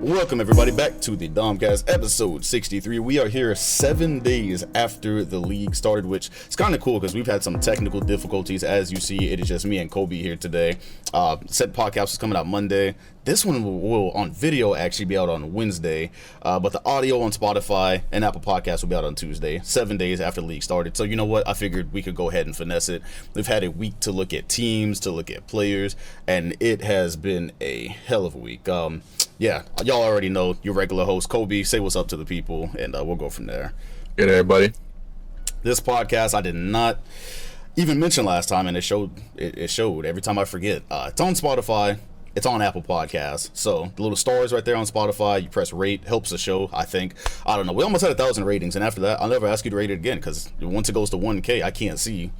Welcome everybody back to the DomCast episode 63. We are here 7 days after the league started, which is kind of cool because we've had some technical difficulties. As you see, it is just me and Kobe here today. Said podcast is coming out Monday. This one will on video actually be out on Wednesday, but the audio on Spotify and Apple Podcasts will be out on Tuesday, 7 days after the league started. So you know what? I figured we could go ahead and finesse it. We've had a week to look at teams, to look at players, and it has been a hell of a week. Yeah, y'all already know your regular host, Kobe. Say what's up to the people, and we'll go from there. Good, everybody. This podcast I did not even mention last time, and it showed every time I forget. It's on Spotify. It's on Apple Podcasts. So the little stars right there on Spotify, you press rate, helps the show, I think. I don't know. We almost had 1,000 ratings, and after that, I'll never ask you to rate it again because once it goes to 1K, I can't see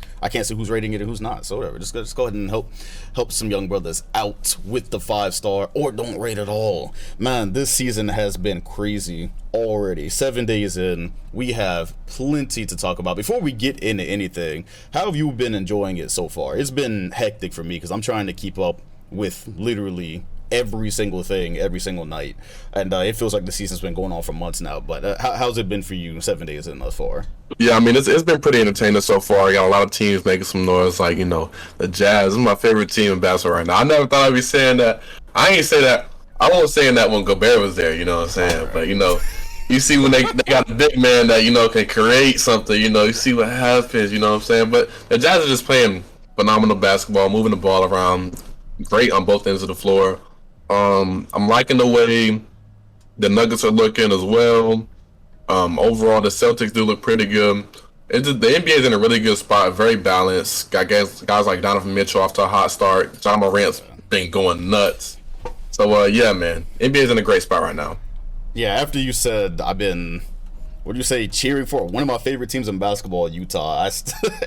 who's rating it and who's not. So whatever. Just go ahead and help some young brothers out with the 5-star, or don't rate at all. Man, this season has been crazy already. 7 days in, we have plenty to talk about. Before we get into anything, how have you been enjoying it so far? It's been hectic for me because I'm trying to keep up with literally every single thing every single night, and it feels like the season's been going on for months now. But how's it been for you 7 days in thus far? Yeah, I mean, it's been pretty entertaining so far. You got a lot of teams making some noise, like, you know, the Jazz is my favorite team in basketball right now. I never thought I'd be saying that. I ain't say that. I wasn't saying that when Gobert was there, you know what I'm saying? Right. But, you know, you see when they got a big man that, you know, can create something, you know, you see what happens, you know what I'm saying? But the Jazz are just playing phenomenal basketball, moving the ball around, great on both ends of the floor. I'm liking the way the Nuggets are looking as well. Overall, the Celtics do look pretty good. The NBA is in a really good spot, very balanced. Got guys like Donovan Mitchell off to a hot start. John Morant's been going nuts. So, yeah, man, NBA is in a great spot right now. Yeah, after you said I've been, what do you say, cheering for one of my favorite teams in basketball, Utah,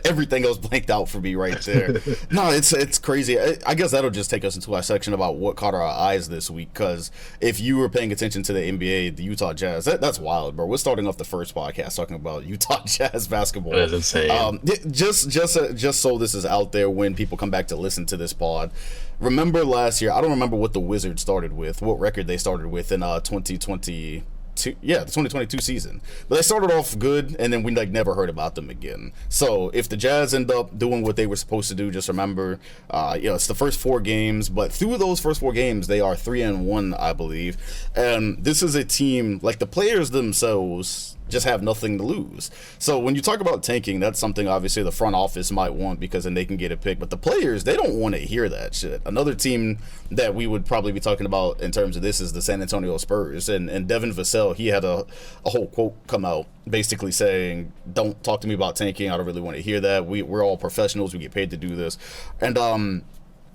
everything else blanked out for me right there. No, it's crazy. I guess that'll just take us into our section about what caught our eyes this week, because if you were paying attention to the NBA, the Utah Jazz, that's wild, bro. We're starting off the first podcast talking about Utah Jazz basketball. That is insane. Just so this is out there when people come back to listen to this pod. Remember last year, I don't remember what the Wizards started with, what record they started with in 2020. The 2022 season, but they started off good, and then we never heard about them again. So if the Jazz end up doing what they were supposed to do, just remember, it's the first 4 games, but through those first 4 games, they are 3-1, I believe. And this is a team, like, the players themselves just have nothing to lose. So when you talk about tanking, that's something obviously the front office might want, because then they can get a pick, but the players, they don't want to hear that shit. Another team that we would probably be talking about in terms of this is the San Antonio Spurs, and Devin Vassell, he had a whole quote come out basically saying, don't talk to me about tanking, I don't really want to hear that, we're all professionals, we get paid to do this. And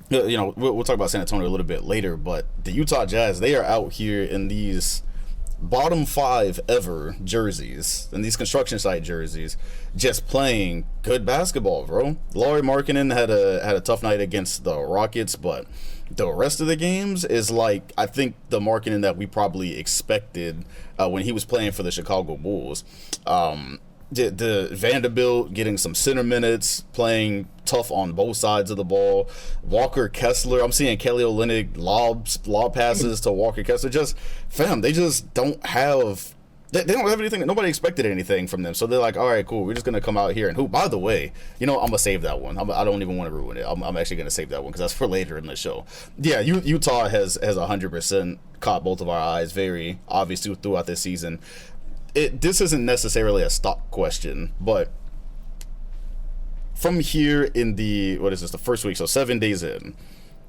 you know, we'll talk about San Antonio a little bit later, but the Utah Jazz, they are out here in these bottom 5 ever jerseys, and these construction site jerseys, just playing good basketball, bro. Lauri Markkanen had a tough night against the Rockets, but the rest of the games is like, I think, the Markkanen that we probably expected when he was playing for the Chicago Bulls. The Vanderbilt getting some center minutes, playing tough on both sides of the ball. Walker Kessler, I'm seeing Kelly Olynyk lob passes to Walker Kessler. They just don't have. They don't have anything. Nobody expected anything from them, so they're like, all right, cool. We're just gonna come out here and by the way, you know, I'm gonna save that one. I don't even want to ruin it. I'm actually gonna save that one because that's for later in the show. Yeah, Utah has 100% caught both of our eyes very obviously throughout this season. This isn't necessarily a stock question, but from here in the first week, so 7 days in,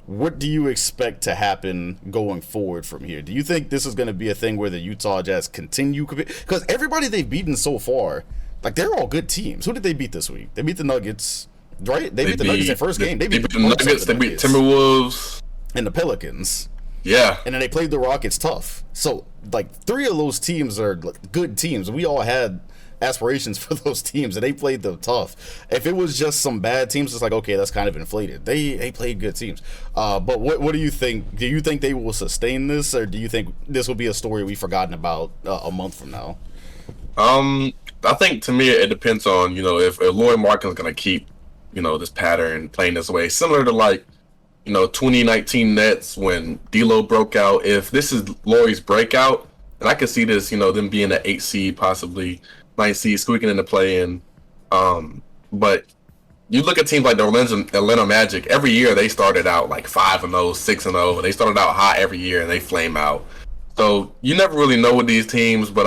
what do you expect to happen going forward from here? Do you think this is going to be a thing where the Utah Jazz continue? Because everybody they've beaten so far, like, they're all good teams. Who did they beat this week? They beat the Nuggets, right? They beat the Nuggets in first game. They beat the Nuggets. They beat Timberwolves. And the Pelicans. Yeah. And then they played the Rockets tough. So, like, 3 of those teams are good teams. We all had aspirations for those teams, and they played them tough. If it was just some bad teams, it's like, okay, that's kind of inflated. They played good teams. But what do you think? Do you think they will sustain this, or do you think this will be a story we've forgotten about a month from now? I think, to me, it depends on, you know, if Lauri Markkanen's going to keep, you know, this pattern playing this way. Similar to, like, 2019 Nets when D'Lo broke out. If this is Lauri's breakout, then I could see this, them being an 8 seed, possibly 9 seed, squeaking into play-in. But you look at teams like the Atlanta Magic. Every year they started out like 5-0, 6-0. They started out hot every year and they flame out. So you never really know with these teams, but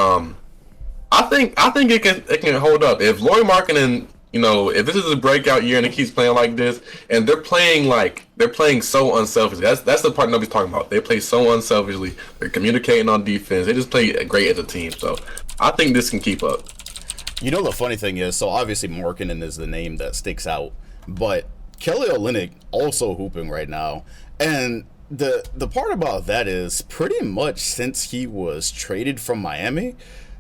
I think it can hold up if Lauri Markkanen. If this is a breakout year and it keeps playing like this, and they're playing so unselfishly. That's the part nobody's talking about. They play so unselfishly. They're communicating on defense. They just play great as a team. So I think this can keep up. The funny thing is, so obviously Markkanen is the name that sticks out, but Kelly Olynyk also hooping right now, and the part about that is pretty much since he was traded from Miami,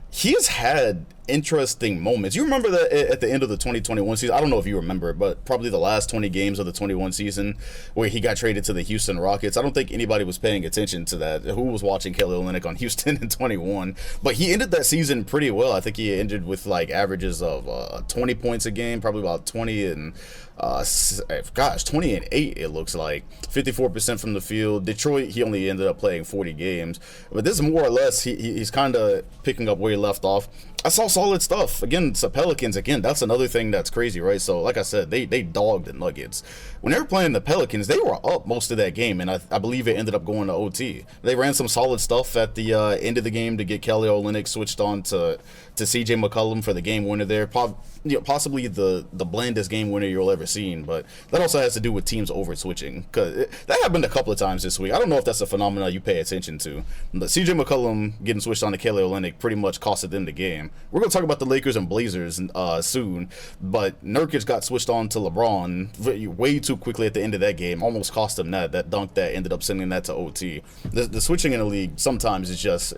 he's had interesting moments. You remember that at the end of the 2021 season, I don't know if you remember, but probably the last 20 games of the 21 season where he got traded to the Houston Rockets. I don't think anybody was paying attention to that. Who was watching Kelly Olynyk on Houston in 21? But he ended that season pretty well. I think he ended with like averages of 20 points a game, probably about 20 and 20 and 8 it looks like. 54% from the field. Detroit, he only ended up playing 40 games. But this is more or less, he's kind of picking up where he left off. I saw solid stuff. Again, it's the Pelicans. Again, that's another thing that's crazy, right? So, like I said, they dogged the Nuggets. When they were playing the Pelicans, they were up most of that game, and I believe it ended up going to OT. They ran some solid stuff at the end of the game to get Kelly Olynyk switched on to CJ McCollum for the game winner there. Possibly the blandest game winner you'll ever seen, but that also has to do with teams over switching, because that happened a couple of times this week. I don't know if that's a phenomenon you pay attention to, but CJ McCollum getting switched on to Kelly Olynyk pretty much costed them the game. We're going to talk about the Lakers and Blazers soon, but Nurkic got switched on to LeBron way too quickly at the end of that game. Almost cost him that dunk that ended up sending that to OT. The switching in the league sometimes is just,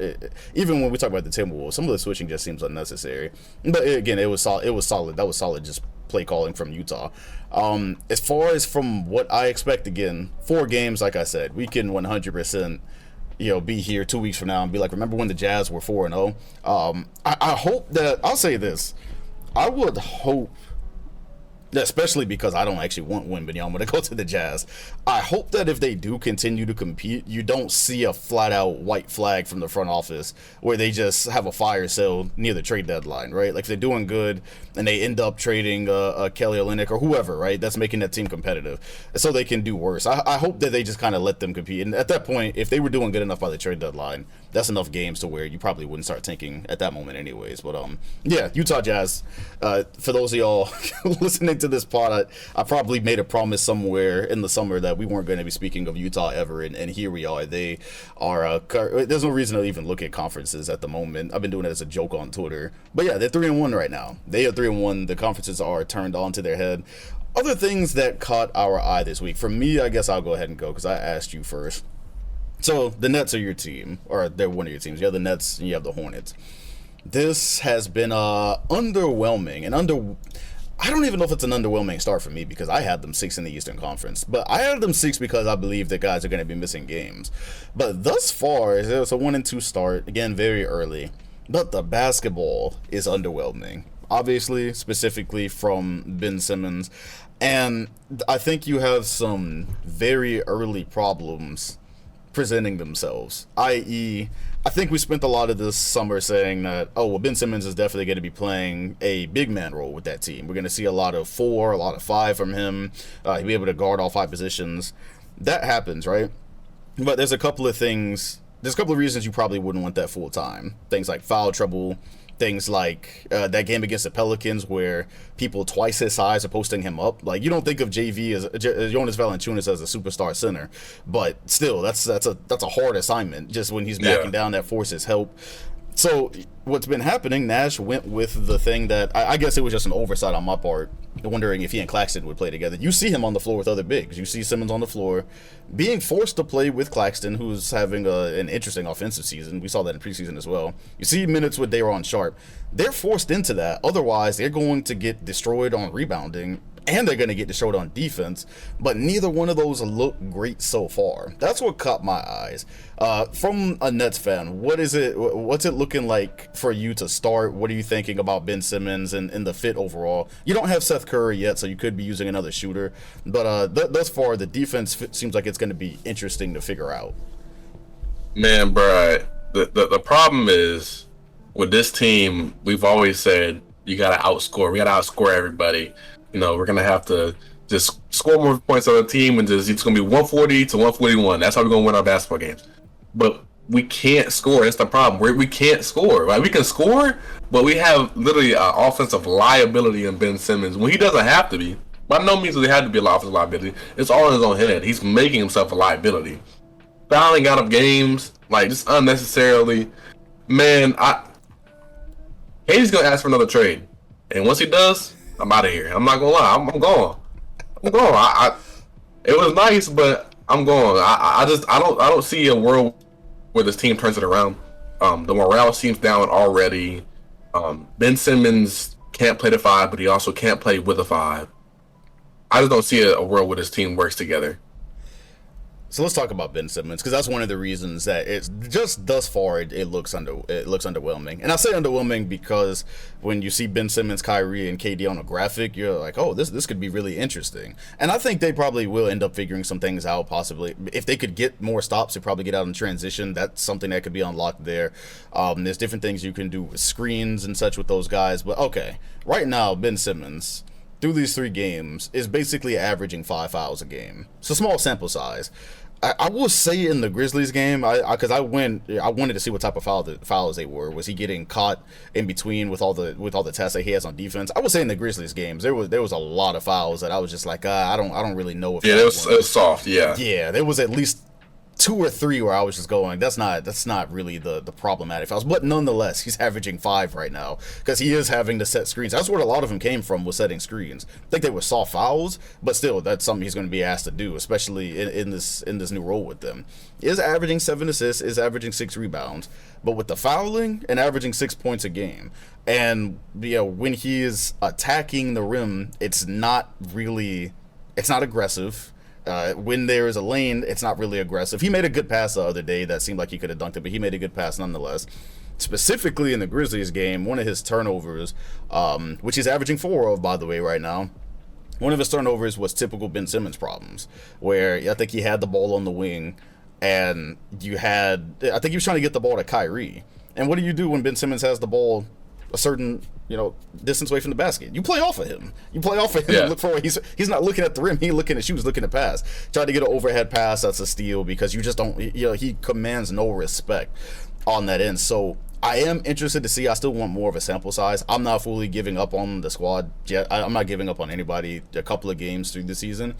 even when we talk about the Timberwolves, some of the switching just seems unnecessary. But again, it was solid. That was solid just play calling from Utah. As far as from what I expect, again, 4 games, like I said, we can 100% be here 2 weeks from now and be like, remember when the Jazz were 4-0? I hope that, I'll say this, I would hope, especially because I don't actually want Wembanyama, I'm going to go to the Jazz. I hope that if they do continue to compete, you don't see a flat-out white flag from the front office where they just have a fire sale near the trade deadline, right? Like, if they're doing good and they end up trading Kelly Olynyk or whoever, right, that's making that team competitive, so they can do worse. I hope that they just kind of let them compete. And at that point, if they were doing good enough by the trade deadline, that's enough games to where you probably wouldn't start tanking at that moment anyways. But yeah, Utah Jazz, for those of y'all listening to this pod, I probably made a promise somewhere in the summer that we weren't going to be speaking of Utah ever, and here we are. They are there's no reason to even look at conferences at the moment. I've been doing it as a joke on Twitter, but yeah, they're 3-1 right now. They are 3-1. The conferences are turned onto their head. Other things that caught our eye this week, for me, I guess I'll go ahead and go because I asked you first. So the Nets are your team, or they're one of your teams. You have the Nets and you have the Hornets. This has been underwhelming, and I don't even know if it's an underwhelming start for me because I had them 6 in the Eastern Conference, but I had them 6 because I believe that guys are going to be missing games. But thus far, it was a 1-2 start, again, very early, but the basketball is underwhelming. Obviously, specifically from Ben Simmons, and I think you have some very early problems presenting themselves, i.e., I think we spent a lot of this summer saying that, Ben Simmons is definitely going to be playing a big man role with that team. We're going to see a lot of 4, a lot of 5 from him. He'll be able to guard all 5 positions. That happens, right? But there's a couple of reasons you probably wouldn't want that full time. Things like foul trouble, things like that game against the Pelicans where people twice his size are posting him up. Like, you don't think of JV as Jonas Valanciunas as a superstar center, but still, that's a hard assignment. Just when he's backing down, that forces help. So what's been happening, Nash went with the thing that I guess it was just an oversight on my part, wondering if he and Claxton would play together. You see him on the floor with other bigs. You see Simmons on the floor being forced to play with Claxton, who's having an interesting offensive season. We saw that in preseason as well. You see minutes with Day'Ron Sharpe. They're forced into that. Otherwise, they're going to get destroyed on rebounding. and they're going to get to show it on defense, but neither one of those look great so far. That's what caught my eyes. From a Nets fan, what's it looking like for you to start? What are you thinking about Ben Simmons and the fit overall? You don't have Seth Curry yet, so you could be using another shooter, but thus far, the defense seems like it's going to be interesting to figure out. Man, bro, the problem is with this team, we've always said you gotta outscore. We gotta outscore everybody. You know, we're gonna have to just score more points on the team, and it's gonna be 140 to 141. That's how we're gonna win our basketball games. But we can't score. That's the problem. We can't score. Like, we can score, but we have literally an offensive liability in Ben Simmons when he doesn't have to be. By no means does he have to be an offensive liability. It's all in his own head. He's making himself a liability. Fouling out of games, like, just unnecessarily. Man, Katie's gonna ask for another trade, and once he does, I'm out of here. I'm not gonna lie, I'm going. It was nice, but I'm going. I don't see a world where this team turns it around. The morale seems down already. Ben Simmons can't play the 5, but he also can't play with a 5. I just don't see a world where this team works together. So let's talk about Ben Simmons, because that's one of the reasons that it's just thus far it looks underwhelming. And I say underwhelming because when you see Ben Simmons, Kyrie, and KD on a graphic, you're like, oh, this could be really interesting. And I think they probably will end up figuring some things out. Possibly, if they could get more stops, they probably get out in transition. That's something that could be unlocked there. There's different things you can do with screens and such with those guys. But okay, right now Ben Simmons, through these 3 games, is basically averaging 5 fouls a game. It's a small sample size. I will say in the Grizzlies game, because I wanted to see what type of fouls they were. Was he getting caught in between with all the tests that he has on defense? I would say in the Grizzlies games, there was a lot of fouls that I was just like, I don't really know if. Yeah, it was soft. Yeah. Yeah, there was at least 2 or 3 where I was just going, that's not really the problematic fouls, but nonetheless, he's averaging 5 right now because he is having to set screens. That's where a lot of them came from, was setting screens. I think they were soft fouls, but still, that's something he's going to be asked to do, especially in this new role with them. He is averaging 7 assists, is averaging 6 rebounds, but with the fouling and averaging 6 points a game. And when he is attacking the rim, it's not aggressive. When there is a lane, it's not really aggressive. He made a good pass the other day that seemed like he could have dunked it, but he made a good pass nonetheless. Specifically in the Grizzlies game, one of his turnovers, which he's averaging 4 of, by the way, right now, one of his turnovers was typical Ben Simmons problems, where I think he had the ball on the wing, and I think he was trying to get the ball to Kyrie. And what do you do when Ben Simmons has the ball a certain distance away from the basket? You play off of him. Yeah. And look for he's not looking at the rim. He's looking at shoes, looking to pass. Try to get an overhead pass. That's a steal because you just don't. He commands no respect on that end. So I am interested to see. I still want more of a sample size. I'm not fully giving up on the squad yet. I'm not giving up on anybody. A couple of games through the season,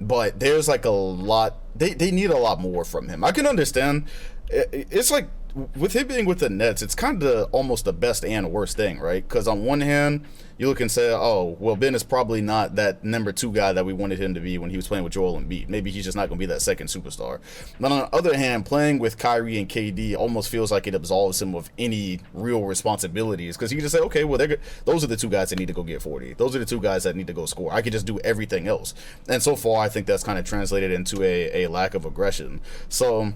but there's like a lot. They need a lot more from him. I can understand. It's like, with him being with the Nets, it's kind of almost the best and worst thing, right? Because on one hand, you look and say, oh, well, Ben is probably not that number 2 guy that we wanted him to be when he was playing with Joel Embiid. Maybe he's just not going to be that second superstar. But on the other hand, playing with Kyrie and KD almost feels like it absolves him of any real responsibilities, because he can just say, okay, well, those are the 2 guys that need to go get 40. Those are the 2 guys that need to go score. I could just do everything else. And so far, I think that's kind of translated into a lack of aggression. So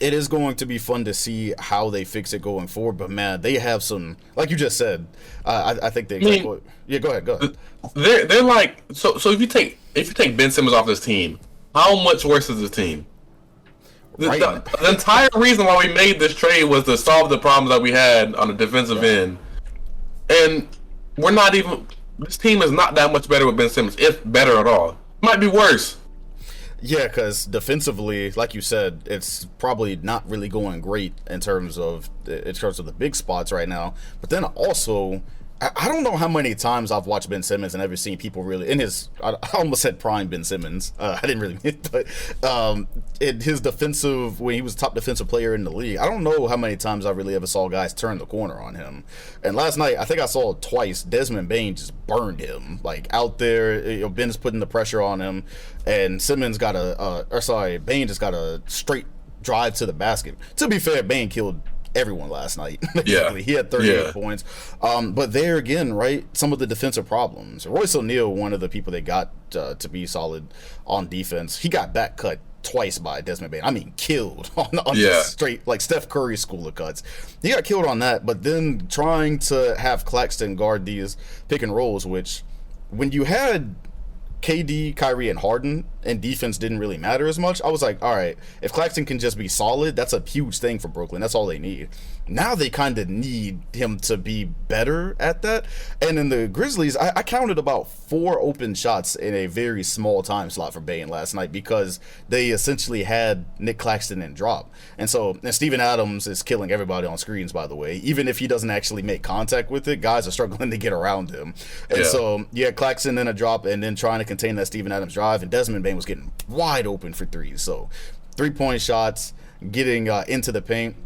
it is going to be fun to see how they fix it going forward, but man, they have some, like you just said. I think they. Yeah, go ahead. They're like, so if you take Ben Simmons off this team, how much worse is this team? The entire reason why we made this trade was to solve the problems that we had on the defensive end, and we're not even. This team is not that much better with Ben Simmons, if better at all. Might be worse. Yeah, because defensively, like you said, it's probably not really going great in terms of the big spots right now. But then also, I don't know how many times I've watched Ben Simmons and ever seen people really in his. I almost said prime Ben Simmons. I didn't really mean it, but in his defensive, when he was top defensive player in the league, I don't know how many times I really ever saw guys turn the corner on him. And last night, I think I saw it twice. Desmond Bane just burned him, like out there. Ben's putting the pressure on him, and Simmons Bane just got a straight drive to the basket. To be fair, Bane killed everyone last night. Yeah. Basically. He had 38 Yeah. points. But there again, right, some of the defensive problems. Royce O'Neal, one of the people they got to be solid on defense, he got back cut twice by Desmond Bain. I mean, killed on just straight, like Steph Curry school of cuts. He got killed on that, but then trying to have Claxton guard these pick and rolls, which when you had KD, Kyrie, and Harden, and defense didn't really matter as much, I was like, all right, if Claxton can just be solid, that's a huge thing for Brooklyn. That's all they need. Now they kind of need him to be better at that. And in the Grizzlies, I counted about 4 open shots in a very small time slot for Bane last night because they essentially had Nick Claxton in drop. And Steven Adams is killing everybody on screens, by the way. Even if he doesn't actually make contact with it, guys are struggling to get around him. And so, Claxton in a drop and then trying to contain that Steven Adams drive, and Desmond Bain was getting wide open for threes. So 3-point shots, getting into the paint.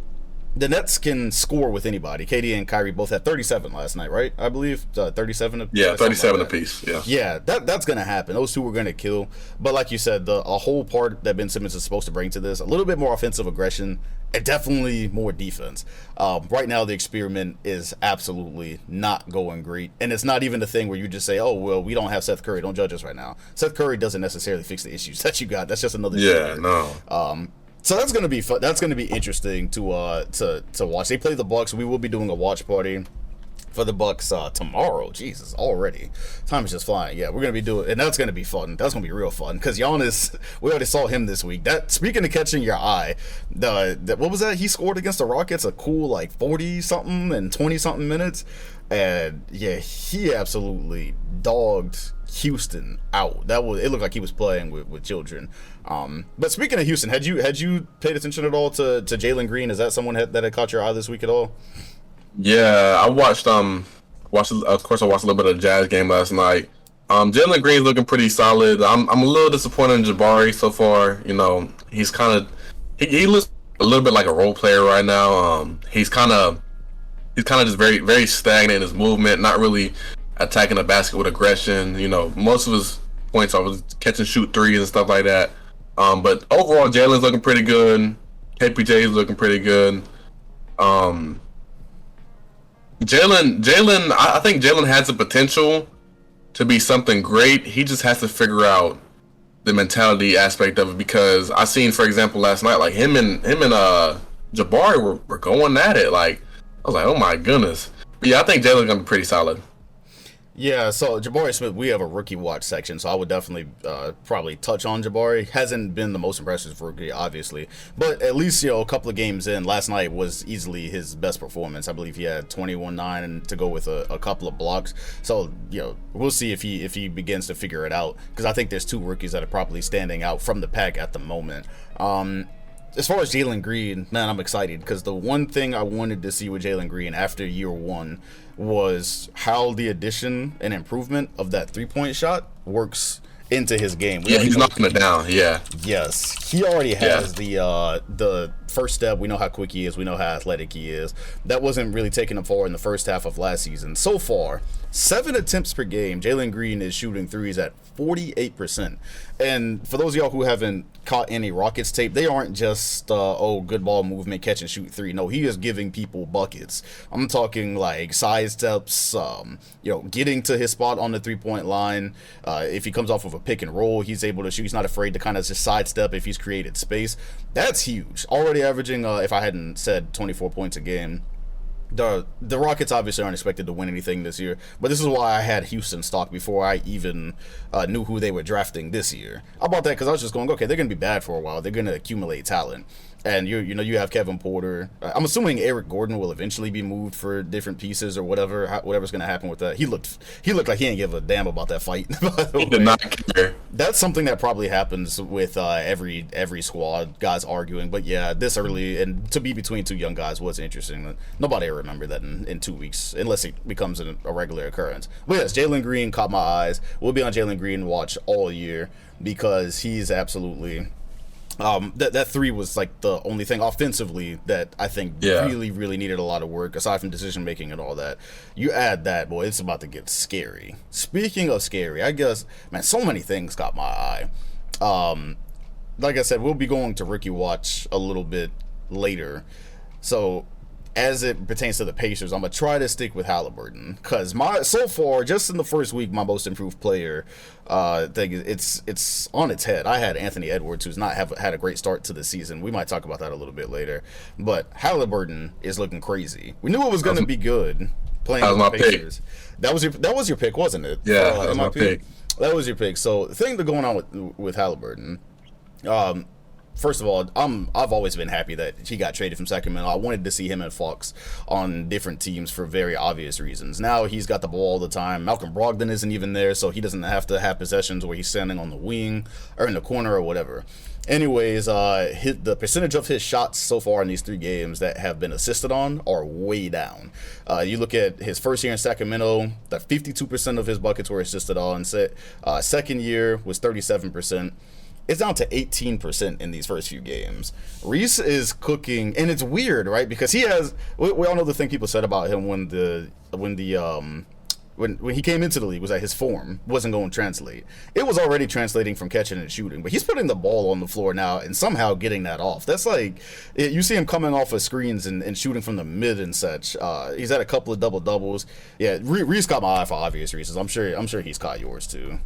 The Nets can score with anybody. KD and Kyrie both had 37 last night, right? I believe 37. Yeah, 37 apiece. Yeah, that's gonna happen. Those two were gonna kill. But like you said, a whole part that Ben Simmons is supposed to bring to this, a little bit more offensive aggression and definitely more defense. Right now, the experiment is absolutely not going great, and it's not even the thing where you just say, "Oh, well, we don't have Seth Curry. Don't judge us right now." Seth Curry doesn't necessarily fix the issues that you got. That's just another. No. So that's gonna be fun. That's gonna be interesting to watch. They play the Bucks. We will be doing a watch party for the Bucks tomorrow. Jesus, already time is just flying. Yeah, we're gonna be doing, and that's gonna be fun. That's gonna be real fun because Giannis, we already saw him this week. That, speaking of catching your eye, what was that? He scored against the Rockets a cool like 40 something and 20 something minutes, and yeah, he absolutely dogged Houston out. It looked like he was playing with children. But speaking of Houston, had you paid attention at all to Jalen Green? Is that someone that had caught your eye this week at all? Yeah, I watched. Of course, I watched a little bit of the Jazz game last night. Jalen Green's looking pretty solid. I'm a little disappointed in Jabari so far. You know, he's kind of he looks a little bit like a role player right now. He's kind of just very very stagnant in his movement, not really attacking the basket with aggression. You know, most of his points are catch and shoot threes and stuff like that. But overall, Jalen's looking pretty good. KPJ's looking pretty good. Jalen, I think Jalen has the potential to be something great. He just has to figure out the mentality aspect of it, because I seen, for example, last night, like him and Jabari were going at it. Like, I was like, oh my goodness. But yeah, I think Jalen's gonna be pretty solid. Yeah, so Jabari Smith, we have a rookie watch section, so I would definitely probably touch on Jabari. Hasn't been the most impressive rookie, obviously, but at least, a couple of games in, last night was easily his best performance. I believe he had 21-9 and to go with a couple of blocks. So, we'll see if he begins to figure it out, because I think there's 2 rookies that are probably standing out from the pack at the moment. As far as Jalen Green, man, I'm excited, because the one thing I wanted to see with Jalen Green after year 1 was how the addition and improvement of that 3-point shot works into his game. He's knocking it down. Yeah. Yes, he already has the first step. We know how quick he is. We know how athletic he is. That wasn't really taking him forward in the first half of last season. So far, 7 attempts per game. Jalen Green is shooting threes at 48%. And for those of y'all who haven't caught any Rockets tape, they aren't just good ball movement, catch and shoot 3. No, he is giving people buckets. I'm talking like side steps, getting to his spot on the 3-point line. If he comes off of a pick and roll, he's able to shoot. He's not afraid to kind of just sidestep if he's created space. That's huge. Already averaging, if I hadn't said 24 points a game. The Rockets obviously aren't expected to win anything this year, but this is why I had Houston stock before I even knew who they were drafting this year. How about that? Because I was just going, okay, they're going to be bad for a while. They're going to accumulate talent. And you have Kevin Porter. I'm assuming Eric Gordon will eventually be moved for different pieces or whatever's going to happen with that. He looked like he didn't give a damn about that fight. He did not care. That's something that probably happens with every squad, guys arguing. But yeah, this early and to be between 2 young guys was interesting. Nobody will remember that in 2 weeks unless it becomes a regular occurrence. But yes, Jalen Green caught my eyes. We'll be on Jalen Green watch all year because he's absolutely. That 3 was like the only thing offensively that I think really, really needed a lot of work, aside from decision making and all that. You add that, boy, it's about to get scary. Speaking of scary, I guess, man, so many things caught my eye. Like I said, we'll be going to Rookie Watch a little bit later. So as it pertains to the Pacers, I'm gonna try to stick with Haliburton because so far, just in the first week, my most improved player thing, it's on its head. I had Anthony Edwards, who's not had a great start to the season. We might talk about that a little bit later, but Haliburton is looking crazy. We knew it was gonna be good playing with the Pacers. Pick. That was your pick, wasn't it? Yeah, that was my pick. That was your pick. So the thing that's going on with Haliburton. First of all, I've always been happy that he got traded from Sacramento. I wanted to see him and Fox on different teams for very obvious reasons. Now he's got the ball all the time. Malcolm Brogdon isn't even there, so he doesn't have to have possessions where he's standing on the wing or in the corner or whatever. Anyways, the percentage of his shots so far in these 3 games that have been assisted on are way down. You look at his first year in Sacramento, that 52% of his buckets were assisted on. Second year was 37%. It's down to 18% in these first few games. Reese is cooking, and it's weird, right? Because he has. We all know the thing people said about him when he came into the league was that his form wasn't going to translate. It was already translating from catching and shooting, but he's putting the ball on the floor now and somehow getting that off. That's like you see him coming off of screens and shooting from the mid and such. He's had a couple of double doubles. Yeah, Reese caught my eye for obvious reasons. I'm sure he's caught yours too.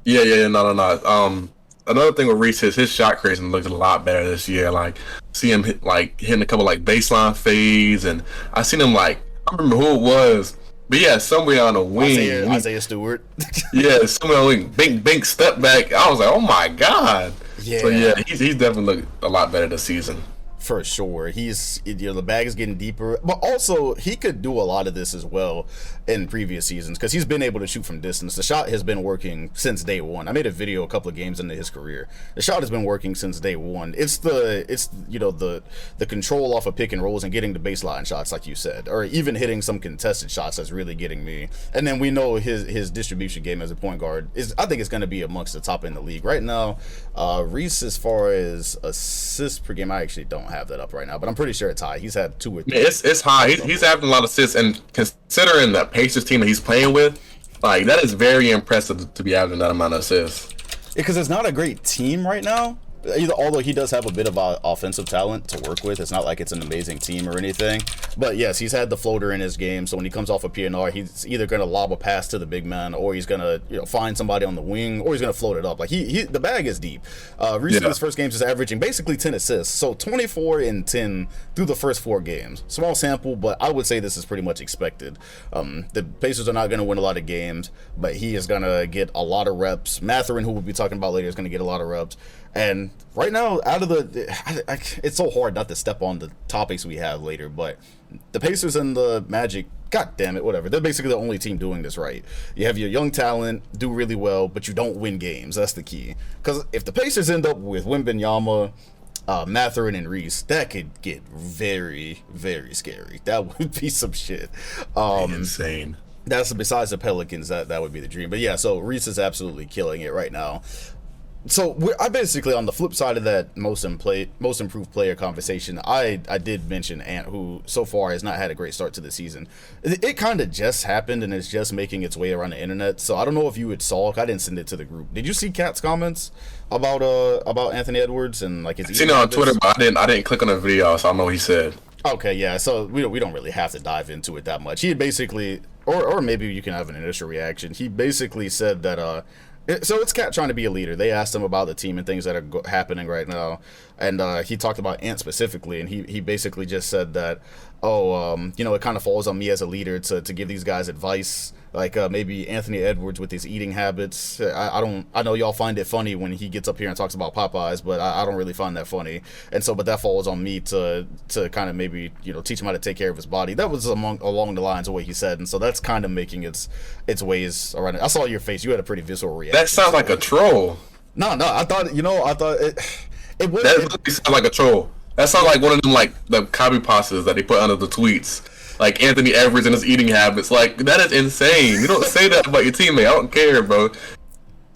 Yeah. No. Another thing with Reese is his shot creation looked a lot better this year. Like, see him hitting a couple baseline fades, and I seen him I don't remember who it was, but yeah, somewhere on the wing. Isaiah Stewart. Yeah, somewhere on the wing, bink, step back. I was like, oh my god. Yeah. So yeah, he's definitely looked a lot better this season. For sure. The bag is getting deeper, but also he could do a lot of this as well in previous seasons because he's been able to shoot from distance. The shot has been working since day one. I made a video a couple of games into his career. The shot has been working since day one. It's the control off of pick and rolls and getting the baseline shots, like you said, or even hitting some contested shots that's really getting me. And then we know his distribution game as a point guard I think it's going to be amongst the top in the league right now. Reese, as far as assists per game, I actually don't have that up right now, but I'm pretty sure it's high. He's had 2 or 3. Yeah, it's high. He's having a lot of assists, and considering the Pacers team that he's playing with, that is very impressive to be having that amount of assists. Because it's not a great team right now. Although he does have a bit of offensive talent to work with, it's not like it's an amazing team or anything. But yes, he's had the floater in his game, so when he comes off a PNR, he's either going to lob a pass to the big man, or he's going to find somebody on the wing, or he's going to float it up. The bag is deep. Recently, his first games is averaging basically 10 assists, so 24 and 10 through the first 4 games. Small sample, but I would say this is pretty much expected. The Pacers are not going to win a lot of games, but he is going to get a lot of reps. Mathurin, who we'll be talking about later, is going to get a lot of reps. And right now, it's so hard not to step on the topics we have later, but the Pacers and the Magic, god damn it, whatever. They're basically the only team doing this right. You have your young talent do really well, but you don't win games. That's the key. Because if the Pacers end up with Wembanyama, Mathurin, and Reese, that could get very, very scary. That would be some shit. Insane. That's besides the Pelicans. That would be the dream. But yeah, so Reese is absolutely killing it right now. So I basically, on the flip side of that most improved player conversation, I did mention Ant, who so far has not had a great start to the season. It kind of just happened, and it's just making its way around the internet. So I don't know if you saw. I didn't send it to the group. Did you see Kat's comments about Anthony Edwards and his? I've seen it on Twitter, but I didn't click on the video, so I don't know what he said. Okay, yeah. So we don't really have to dive into it that much. He basically, or maybe you can have an initial reaction. He basically said that so it's Cat trying to be a leader. They asked him about the team and things that are happening right now, and he talked about Ant specifically, and he basically just said that, it kind of falls on me as a leader to give these guys advice, maybe Anthony Edwards with his eating habits. I know y'all find it funny when he gets up here and talks about Popeyes, but I don't really find that funny, and so but that falls on me to kind of maybe teach him how to take care of his body. That was along the lines of what he said, and so that's kind of making its ways around it. I saw your face; you had a pretty visceral reaction. That sounds like a troll. No, I thought it was. That really sounds like a troll. That sounds like one of them the copy pastas that they put under the tweets. Like Anthony Edwards and his eating habits. That is insane. You don't say that about your teammate. I don't care, bro.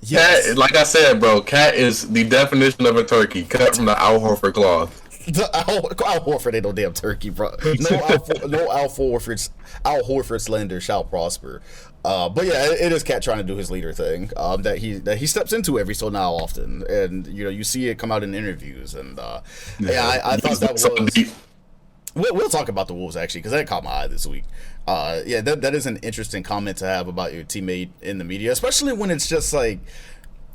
Yes. Cat, like I said, bro, Cat is the definition of a turkey cut from the Al Horford cloth. Al Horford ain't no damn turkey, bro. No Al Horford slander shall prosper. But yeah, it is Cat trying to do his leader thing that he steps into every so now often, and you see it come out in interviews, and I thought that was. We'll talk about the Wolves actually because that caught my eye this week. Yeah, that is an interesting comment to have about your teammate in the media, especially when it's just like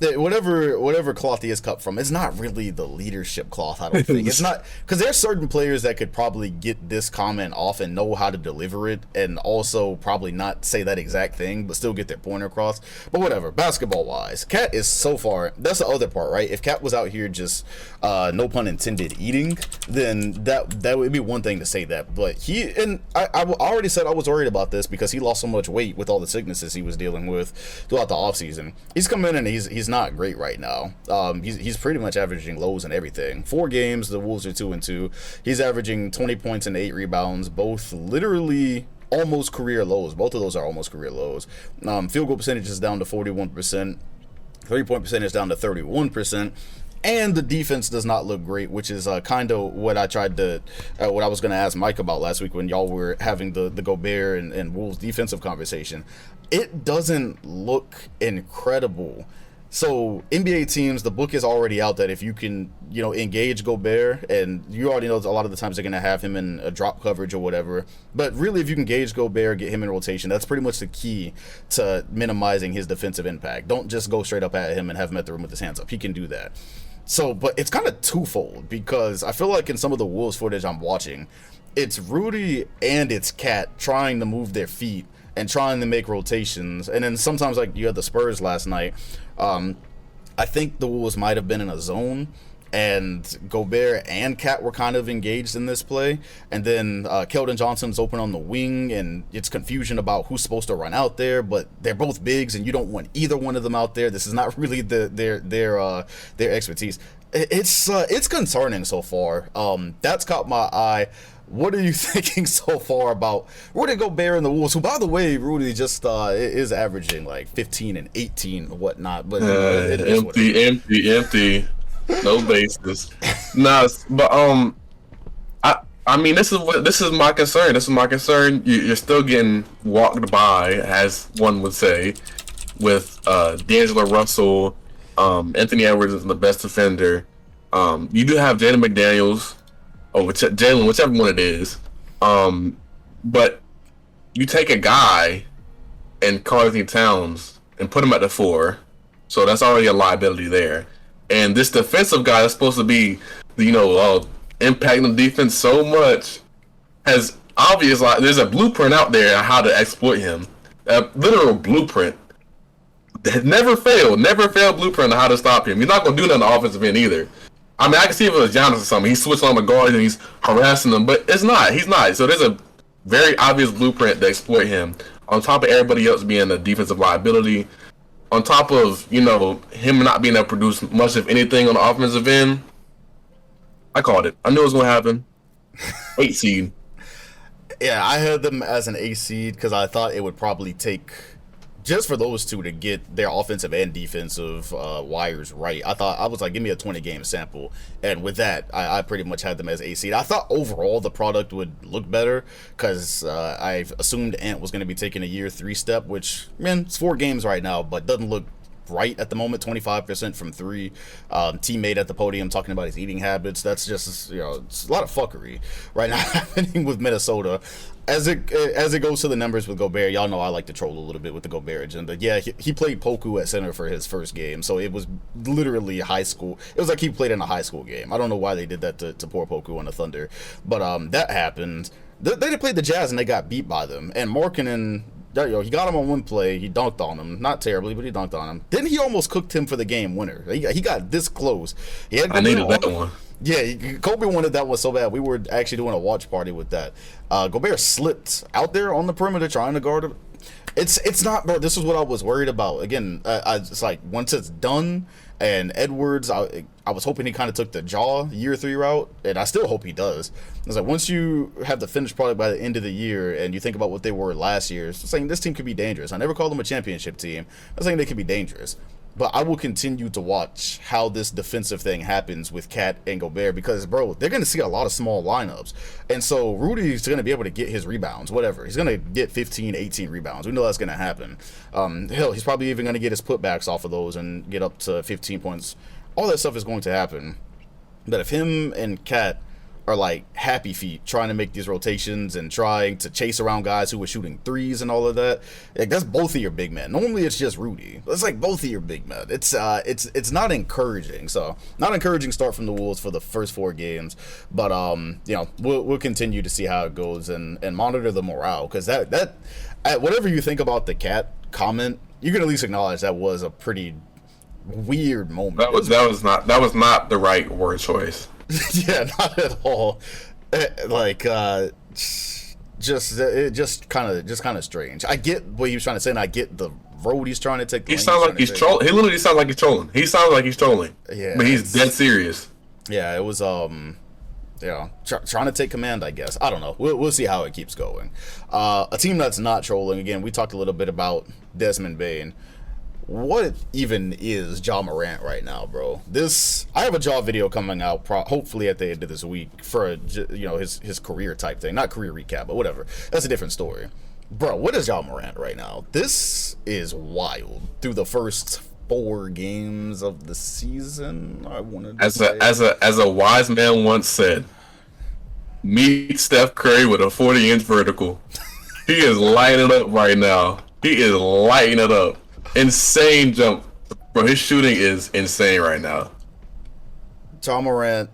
whatever cloth he is cut from. It's not really the leadership cloth. I don't think it's not, because there's certain players that could probably get this comment off and know how to deliver it, and also probably not say that exact thing, but still get their point across. But whatever. Basketball wise, Cat is so far. That's the other part, right? If Cat was out here just no pun intended eating, then that would be one thing to say that. But I already said I was worried about this because he lost so much weight with all the sicknesses he was dealing with throughout the offseason. He's come in and he's not great right now. He's pretty much averaging lows and everything. 4 games, the Wolves are 2-2. He's averaging 20 points and 8 rebounds, both literally almost career lows. Both of those are almost career lows. Field goal percentage is down to 41%. 3-point percentage down to 31%. And the defense does not look great, which is kind of what I what I was going to ask Mike about last week when y'all were having the Gobert and Wolves defensive conversation. It doesn't look incredible. So NBA teams, the book is already out that if you can, engage Gobert, and you already know a lot of the times they're going to have him in a drop coverage or whatever. But really, if you can gauge Gobert, get him in rotation, that's pretty much the key to minimizing his defensive impact. Don't just go straight up at him and have him at the rim with his hands up. He can do that. So, but it's kind of twofold because I feel like in some of the Wolves footage I'm watching, it's Rudy and it's Cat trying to move their feet and trying to make rotations. And then sometimes, like you had the Spurs last night, I think the Wolves might have been in a zone, and Gobert and Cat were kind of engaged in this play. And then Keldon Johnson's open on the wing, and it's confusion about who's supposed to run out there. But they're both bigs, and you don't want either one of them out there. This is not really their expertise. It's concerning so far. That's caught my eye. What are you thinking so far about Rudy Gobert and the Wolves? Who, by the way, Rudy just is averaging like 15 and 18 and whatnot. But empty, no basis. Nah, but I mean, this is my concern. This is my concern. You're still getting walked by, as one would say, with D'Angelo Russell. Anthony Edwards is the best defender. You do have Jaden McDaniels. Jalen, whichever one it is. But you take a guy and Karl Anthony Towns and put him at the 4. So that's already a liability there. And this defensive guy that's supposed to be, impacting the defense so much has obviously, there's a blueprint out there on how to exploit him. A literal blueprint. Never failed blueprint on how to stop him. He's not going to do that on the offensive end either. I mean, I can see if it was Giannis or something. He's switching on the guard and he's harassing them, but it's not. He's not. So there's a very obvious blueprint to exploit him. On top of everybody else being a defensive liability, on top of, him not being able to produce much of anything on the offensive end, I called it. I knew it was going to happen. 8 seed. Yeah, I had them as an 8 seed because I thought it would probably take just for those two to get their offensive and defensive wires right. I was like, give me a 20-game sample. And with that, I pretty much had them as 8 seed. I thought overall the product would look better because I assumed Ant was going to be taking a year 3 step, which, man, it's 4 games right now, but doesn't look right at the moment. 25% from 3. Teammate at the podium talking about his eating habits. That's just, it's a lot of fuckery right now happening with Minnesota. As it goes to the numbers with Gobert, y'all know I like to troll a little bit with the Gobert agenda. Yeah, he played Poku at center for his first game, so it was literally high school. It was like he played in a high school game. I don't know why they did that to poor Poku on the Thunder, but that happened. They played the Jazz and they got beat by them. And Markkanen, he got him on one play. He dunked on him, not terribly, but he dunked on him. Then he almost cooked him for the game winner. He got this close. I needed that one. Yeah, Kobe wanted that one so bad. We were actually doing a watch party with that. Gobert slipped out there on the perimeter trying to guard him. It's not, bro. This is what I was worried about. Again, it's like once it's done, and Edwards, I was hoping he kind of took the year 3 route, and I still hope he does. It's like once you have the finished product by the end of the year, and you think about what they were last year, it's saying this team could be dangerous. I never called them a championship team. I'm saying they could be dangerous. But I will continue to watch how this defensive thing happens with Cat and Gobert because, bro, they're going to see a lot of small lineups. And so Rudy's going to be able to get his rebounds, whatever. He's going to get 15, 18 rebounds. We know that's going to happen. Hell, he's probably even going to get his putbacks off of those and get up to 15 points. All that stuff is going to happen. But if him and Cat are like happy feet trying to make these rotations and trying to chase around guys who were shooting threes and all of that. Like, that's both of your big men. Normally it's just Rudy. It's like both of your big men. It's not encouraging. So not encouraging start from the Wolves for the first 4 games, but we'll continue to see how it goes and monitor the morale, because that whatever you think about the cat comment, you can at least acknowledge that was a pretty weird moment. That was not the right word choice. Yeah, not at all. Just kind of strange. I get what he was trying to say, and I get the road he's trying to take. He sounds like he's trolling. He literally sounds like he's trolling. He sounds like he's trolling. Yeah, but he's dead serious. Yeah, it was trying to take command, I guess. I don't know. We'll see how it keeps going. A team that's not trolling. Again, we talked a little bit about Desmond Bane. What even is Ja Morant right now, bro? I have a Ja video coming out hopefully at the end of this week for his career type thing, not career recap, but whatever. That's a different story, bro. What is Ja Morant right now? This is wild. Through the first 4 games of the season, I wanted to as a wise man once said, meet Steph Curry with a 40-inch vertical. He is lighting it up right now. He is lighting it up. Insane jump. Bro, his shooting is insane right now. Ja Morant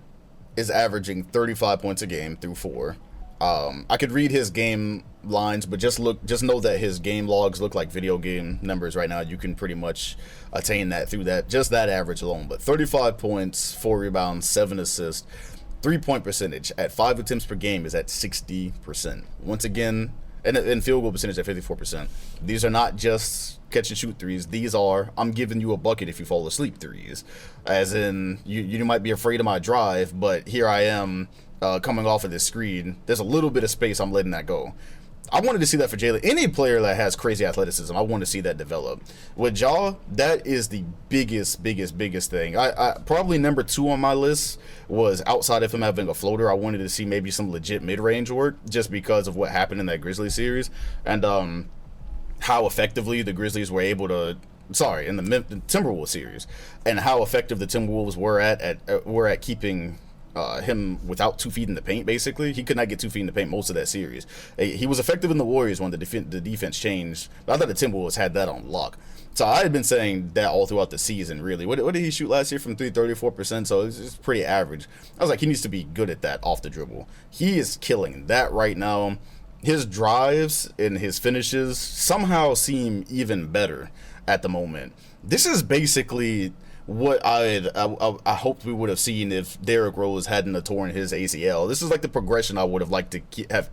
is averaging 35 points a game through 4. I could read his game lines, but just know that his game logs look like video game numbers right now. You can pretty much attain that through that average alone. But 35 points, 4 rebounds, 7 assists, 3-point percentage at 5 attempts per game is at 60%. Once again, and field goal percentage at 54%. These are not just catch and shoot threes. These are, I'm giving you a bucket if you fall asleep threes. As in, you might be afraid of my drive, but here I am coming off of this screen. There's a little bit of space, I'm letting that go. I wanted to see that for Jalen. Any player that has crazy athleticism, I want to see that develop. With Ja, that is the biggest thing. I probably number 2 on my list was, outside of him having a floater, I wanted to see maybe some legit mid-range work, just because of what happened in that Grizzlies series. And how effectively the Grizzlies were able to, in the Timberwolves series, and how effective the Timberwolves were at keeping him without 2 feet in the paint. Basically, he could not get 2 feet in the paint most of that series. He was effective in the Warriors when the defense changed, but I thought the Timberwolves had that on lock. So I had been saying that all throughout the season, really. What did he shoot last year from 3? 34%, so it's pretty average. I was like, he needs to be good at that off the dribble. He is killing that right now. His drives and his finishes somehow seem even better at the moment. This is basically what I hoped we would have seen if Derrick Rose hadn't have torn his ACL. This is like the progression I would have liked to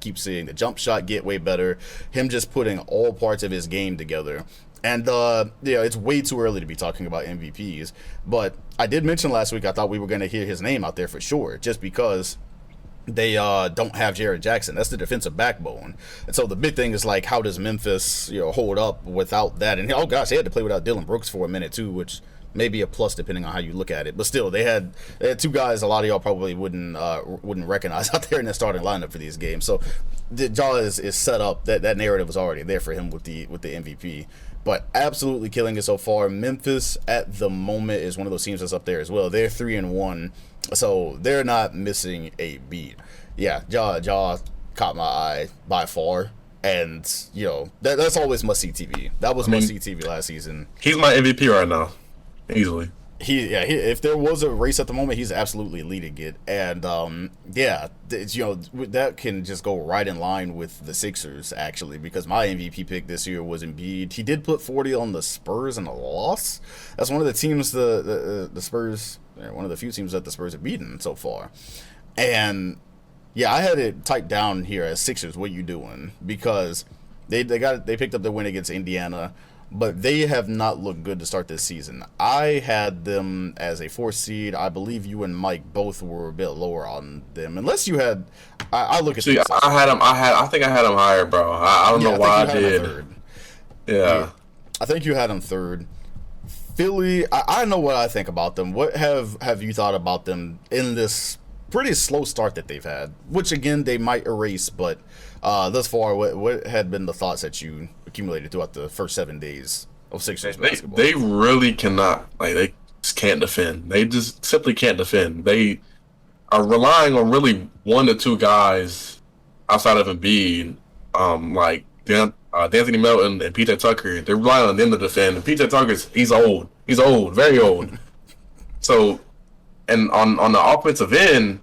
keep seeing. The jump shot get way better. Him just putting all parts of his game together. And it's way too early to be talking about MVPs. But I did mention last week I thought we were going to hear his name out there for sure, just because they don't have Jared Jackson. That's the defensive backbone. And so the big thing is, like, how does Memphis hold up without that? And oh gosh, they had to play without Dylan Brooks for a minute too, which may be a plus depending on how you look at it. But still, they had 2 guys a lot of y'all probably wouldn't recognize out there in that starting lineup for these games. So Ja is set up. That narrative was already there for him with the MVP. But absolutely killing it so far. Memphis at the moment is one of those teams that's up there as well. They're 3-1, so they're not missing a beat. Yeah, Ja caught my eye by far, and that's always must-see TV. That was must-see TV last season. He's my MVP right now, easily. If there was a race at the moment, he's absolutely leading it, and that can just go right in line with the Sixers, actually, because my MVP pick this year was Embiid. He did put 40 on the Spurs in a loss. That's one of the teams the Spurs, one of the few teams that the Spurs have beaten so far, and yeah, I had it typed down here as Sixers. What you doing? Because they picked up the win against Indiana, but they have not looked good to start this season. I had them as a 4th seed. I believe you and Mike both were a bit lower on them. Unless you had, I look at. See, I think I had them higher, bro. I don't know why I did. Yeah, I think you had them 3rd. Philly, I know what I think about them. What have you thought about them in this pretty slow start that they've had? Which again they might erase, but thus far, what had been the thoughts that you accumulated throughout the first 7 days of Sixers basketball? They really cannot, they just can't defend. They just simply can't defend. They are relying on really 1 to 2 guys outside of Embiid, like D'Anthony Melton and PJ Tucker. They're relying on them to defend. And PJ Tucker's he's old. He's old, very old. So, and on the offensive end,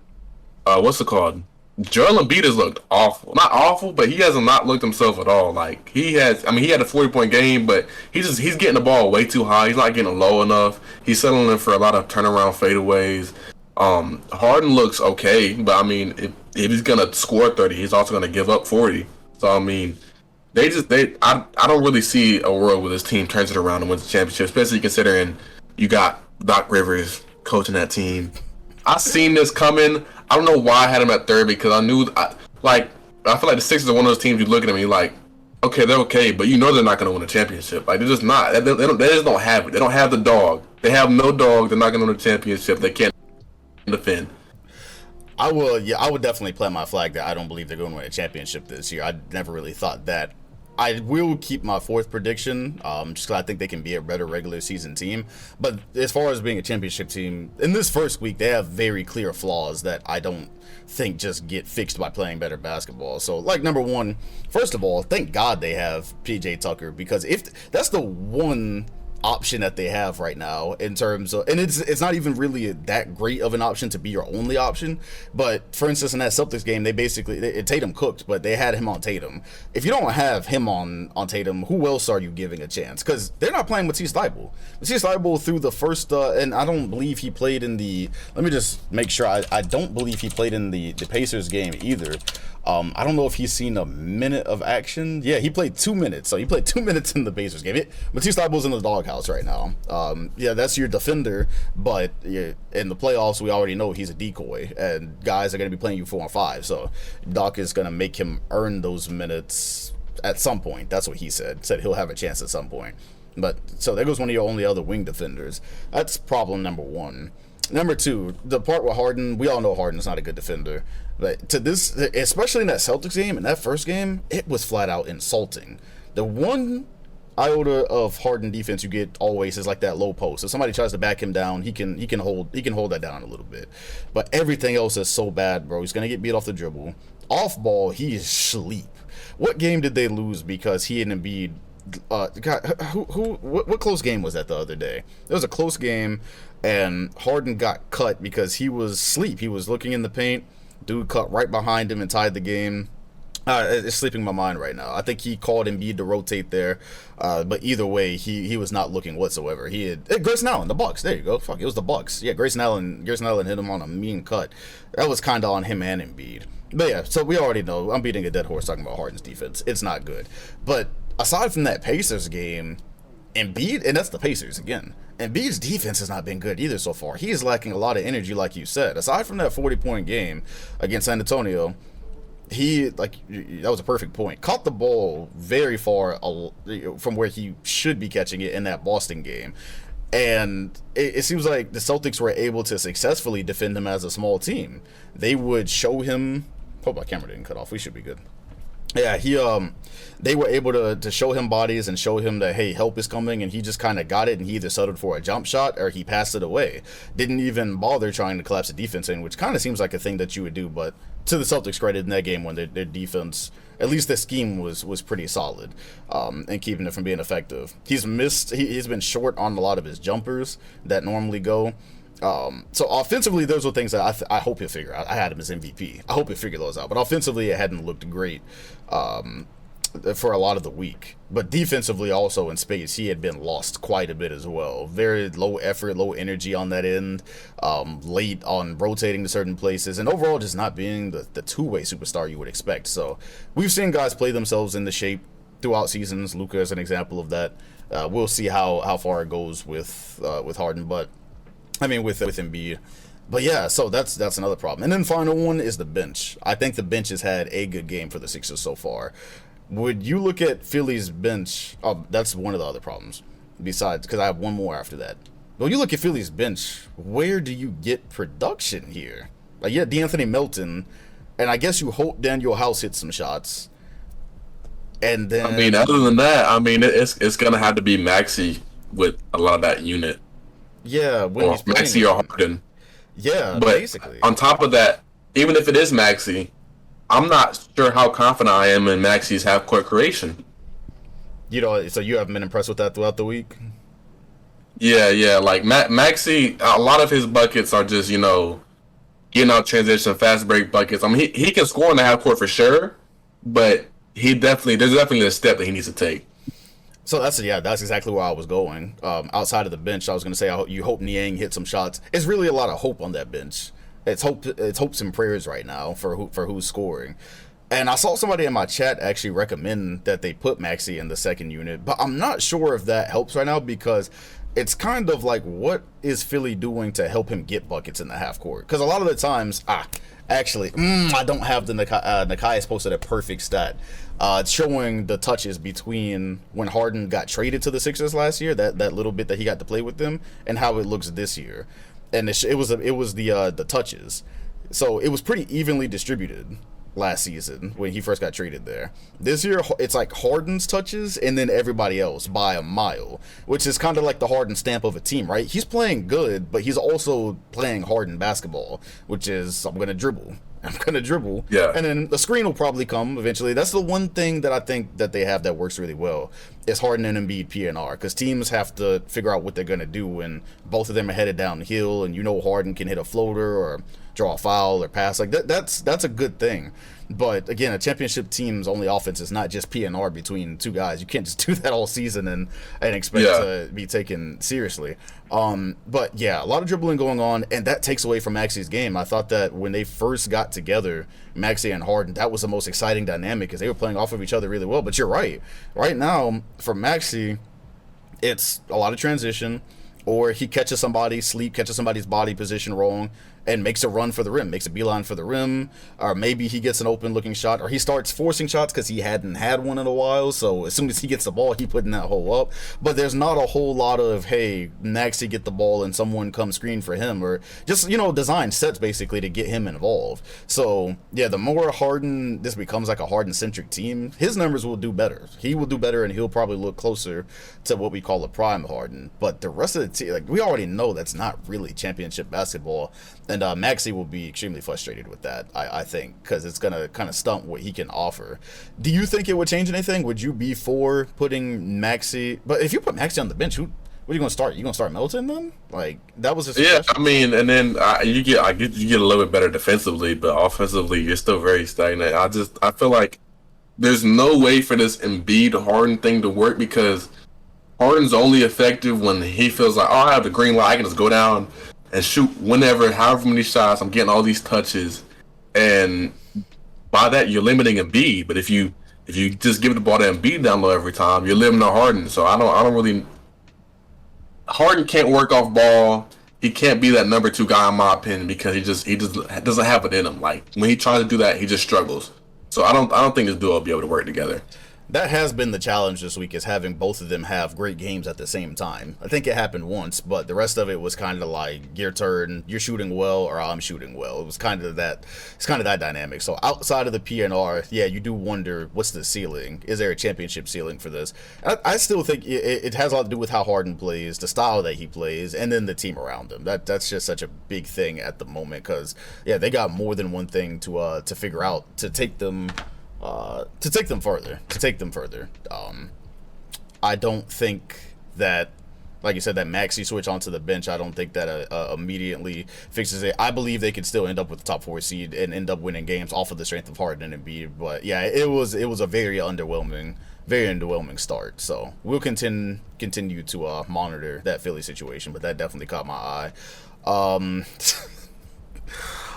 what's it called? Joel Embiid has looked awful. Not awful, but he hasn't not looked himself at all. Like he has. I mean, he had a 40-point game, but he's getting the ball way too high. He's not getting low enough. He's settling for a lot of turnaround fadeaways. Harden looks okay, but I mean, if he's gonna score 30, he's also gonna give up 40. So I mean, I don't really see a world where this team turns it around and wins the championship, especially considering you got Doc Rivers coaching that team. I seen this coming. I don't know why I had him at third because I knew, I feel like the Sixers are one of those teams you look at me like, okay, they're okay, but you know they're not going to win a championship. Like, they're just not. They just don't have it. They don't have the dog. They have no dog. They're not going to win a championship. They can't defend. I would definitely plant my flag that I don't believe they're going to win a championship this year. I never really thought that. I will keep my fourth prediction, just because I think they can be a better regular season team. But as far as being a championship team, in this first week, they have very clear flaws that I don't think just get fixed by playing better basketball. So, like, number one, first of all, thank God they have PJ Tucker, because if that's the one option that they have right now in terms of, and it's not even really that great of an option to be your only option. But for instance, in that Celtics game, they basically Tatum cooked, but they had him on Tatum. If you don't have him on Tatum, who else are you giving a chance? Because they're not playing Matisse Thybulle. Matisse Thybulle through the first and I don't believe he played in the, let me just make sure, I don't believe he played in the Pacers game either. I don't know if he's seen a minute of action. Yeah, he played 2 minutes. So he played 2 minutes in the Pacers game. Matisse Thybulle's in the doghouse right now. Yeah, that's your defender. But yeah, in the playoffs, we already know he's a decoy. And guys are going to be playing you 4-on-5. So Doc is going to make him earn those minutes at some point. That's what he said. Said he'll have a chance at some point. But so there goes one of your only other wing defenders. That's problem number one. Number two, the part with Harden, we all know Harden's not a good defender. But to this, especially in that Celtics game, in that first game, it was flat out insulting. The one iota of Harden defense you get always is like that low post. If somebody tries to back him down, he can hold that down a little bit. But everything else is so bad, bro. He's gonna get beat off the dribble. Off ball, he is sleep. What game did they lose because he and Embiid? What close game was that the other day? It was a close game, and Harden got cut because he was asleep. He was looking in the paint. Dude cut right behind him and tied the game. It's sleeping my mind right now. I think he called Embiid to rotate there, but either way, he was not looking whatsoever. He had Grayson Allen, the Bucks. There you go. Fuck, it was the Bucks. Yeah, Grayson Allen hit him on a mean cut. That was kind of on him and Embiid. But yeah, so we already know. I'm beating a dead horse talking about Harden's defense. It's not good. But aside from that Pacers game, Embiid, and that's the Pacers again. Embiid's defense has not been good either so far. He is lacking a lot of energy, like you said. Aside from that 40-point game against San Antonio, that was a perfect point. Caught the ball very far from where he should be catching it in that Boston game. And it seems like the Celtics were able to successfully defend him as a small team. They would show him. Hope my camera didn't cut off. We should be good. Yeah, they were able to show him bodies and show him that, hey, help is coming, and he just kind of got it, and he either settled for a jump shot or he passed it away. Didn't even bother trying to collapse the defense in, which kind of seems like a thing that you would do, but to the Celtics' credit in that game when their defense, at least their scheme was pretty solid, and keeping it from being effective. He's been short on a lot of his jumpers that normally go. So offensively, those were things that I hope he'll figure out. I had him as MVP. I hope he'll figure those out. But offensively, it hadn't looked great for a lot of the week. But defensively, also in space, he had been lost quite a bit as well. Very low effort, low energy on that end, late on rotating to certain places, and overall just not being the two-way superstar you would expect. So we've seen guys play themselves into shape throughout seasons. Luka is an example of that. We'll see how far it goes with Harden, with Embiid. But yeah, so that's another problem. And then final one is the bench. I think the bench has had a good game for the Sixers so far. Would you look at Philly's bench? Oh, that's one of the other problems. Besides, because I have one more after that. When you look at Philly's bench, where do you get production here? Like, yeah, D'Anthony Melton, and I guess you hope Daniel House hits some shots. And then, I mean, other than that, I mean, it's gonna have to be Maxey with a lot of that unit. Yeah, when or Maxey or Harden. Yeah, But basically. on top of that, even if it is Maxi, I'm not sure how confident I am in Maxi's half court creation. You know, so you haven't been impressed with that throughout the week? Yeah, yeah. Like Maxi, a lot of his buckets are just getting out transition, fast break buckets. I mean, he can score in the half court for sure, but there's definitely a step that he needs to take. So that's exactly where I was going. Outside of the bench, I was going to say you hope Niang hit some shots. It's really a lot of hope on that bench. It's hopes and prayers right now for who's scoring. And I saw somebody in my chat actually recommend that they put Maxi in the second unit, but I'm not sure if that helps right now because it's kind of like, what is Philly doing to help him get buckets in the half court? Because a lot of the times, I don't have the Nekias posted a perfect stat. It's showing the touches between when Harden got traded to the Sixers last year, that little bit that he got to play with them, and how it looks this year. And it was the touches, so it was pretty evenly distributed last season when he first got traded there. This year, it's like Harden's touches and then everybody else by a mile, which is kind of like the Harden stamp of a team, right? He's playing good, but he's also playing Harden basketball, which is I'm going to dribble. Yeah. And then the screen will probably come eventually. That's the one thing that I think that they have that works really well is Harden and Embiid PNR, because teams have to figure out what they're going to do when both of them are headed downhill, and Harden can hit a floater or draw a foul or pass. Like that's a good thing. But again, a championship team's only offense is not just PNR between two guys. You can't just do that all season and expect to be taken seriously. But yeah, a lot of dribbling going on, and that takes away from Maxi's game. I thought that when they first got together, Maxi and Harden, that was the most exciting dynamic because they were playing off of each other really well. But you're right. Right now, for Maxi, it's a lot of transition, or he catches somebody's body position wrong, and makes a run for the rim, makes a beeline for the rim, or maybe he gets an open-looking shot, or he starts forcing shots because he hadn't had one in a while, so as soon as he gets the ball, he putting that hole up. But there's not a whole lot of, hey, Maxi get the ball and someone come screen for him, or just, design sets basically to get him involved. So, yeah, the more this becomes like a Harden-centric team, his numbers will do better. He will do better, and he'll probably look closer to what we call a prime Harden. But the rest of the team, like, we already know that's not really championship basketball. And Maxi will be extremely frustrated with that, I think, because it's going to kind of stunt what he can offer. Do you think it would change anything? Would you be for putting Maxi? But if you put Maxi on the bench, what are you going to start? You going to start Middleton then? Like, that was his Yeah, I mean, and then you get a little bit better defensively, but offensively, you're still very stagnant. I feel like there's no way for this Embiid Harden thing to work because Harden's only effective when he feels like, I have the green light, I can just go down and shoot however many shots, I'm getting all these touches, and by that you're limiting Embiid. But if you just give the ball to Embiid down low every time, you're limiting Harden. So I don't really. Harden can't work off ball. He can't be that number 2 guy in my opinion because he just doesn't have it in him. Like when he tries to do that, he just struggles. So I don't think this duo will be able to work together. That has been the challenge this week, is having both of them have great games at the same time. I think it happened once, but the rest of it was kind of like, your turn, you're shooting well, or I'm shooting well. It was kind of that. It's kind of that dynamic. So outside of the PNR, yeah, you do wonder, what's the ceiling? Is there a championship ceiling for this? I still think it has a lot to do with how Harden plays, the style that he plays, and then the team around him. That's just such a big thing at the moment because, yeah, they got more than one thing to figure out to take them further. I don't think that, like you said, that Maxi switch onto the bench, I don't think that immediately fixes it. I believe they could still end up with the top 4 seed and end up winning games off of the strength of Harden and Embiid. But yeah, it was a very underwhelming start. So we'll continue to monitor that Philly situation, but that definitely caught my eye.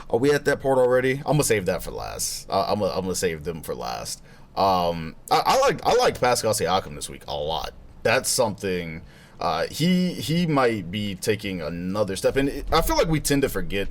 Are we at that part already? I'm gonna save that for last. I'm gonna save them for last. I liked Pascal Siakam this week a lot. That's something. He might be taking another step, and I feel like we tend to forget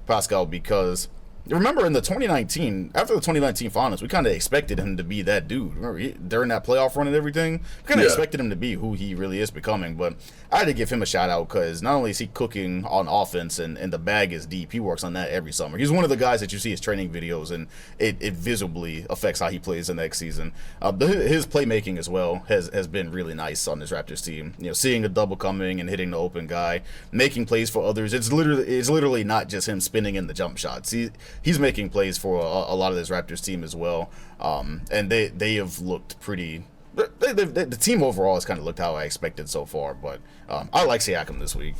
Pascal because Remember in the 2019, after the 2019 finals, we kind of expected him to be that dude. Remember, during that playoff run and everything, we kind of expected him to be who he really is becoming. But I had to give him a shout out because not only is he cooking on offense and the bag is deep, he works on that every summer. He's one of the guys that you see his training videos and it visibly affects how he plays the next season. His playmaking as well has been really nice on this Raptors team. You know, seeing a double coming and hitting the open guy, making plays for others. It's literally not just him spinning in the jump shots. He's making plays for a lot of this Raptors team as well, and they have looked pretty. The team overall has kind of looked how I expected so far, but I like Siakam this week.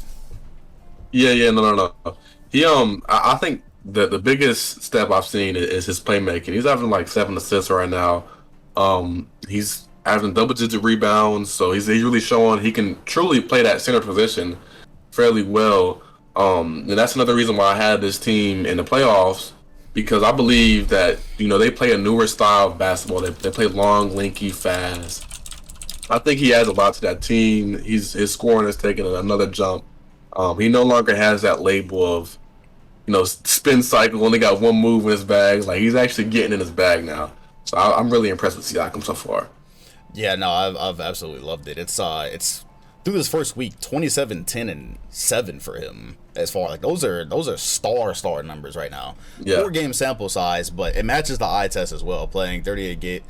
Yeah, no. He I think the biggest step I've seen is his playmaking. He's having like 7 assists right now. He's having double-digit rebounds, so he's really showing he can truly play that center position fairly well. And that's another reason why I had this team in the playoffs, because I believe that, you know, they play a newer style of basketball. They play long, lanky, fast. I think he adds a lot to that team. His scoring has taken another jump. He no longer has that label of, you know, spin cycle, only got one move in his bag. Like, he's actually getting in his bag now. So I'm really impressed with Siakam so far. Yeah, no, I've absolutely loved it. It's through this first week, 27, 10, and 7 for him. As far like those are star numbers right now. Yeah. 4-game sample size, but it matches the eye test as well. Playing 38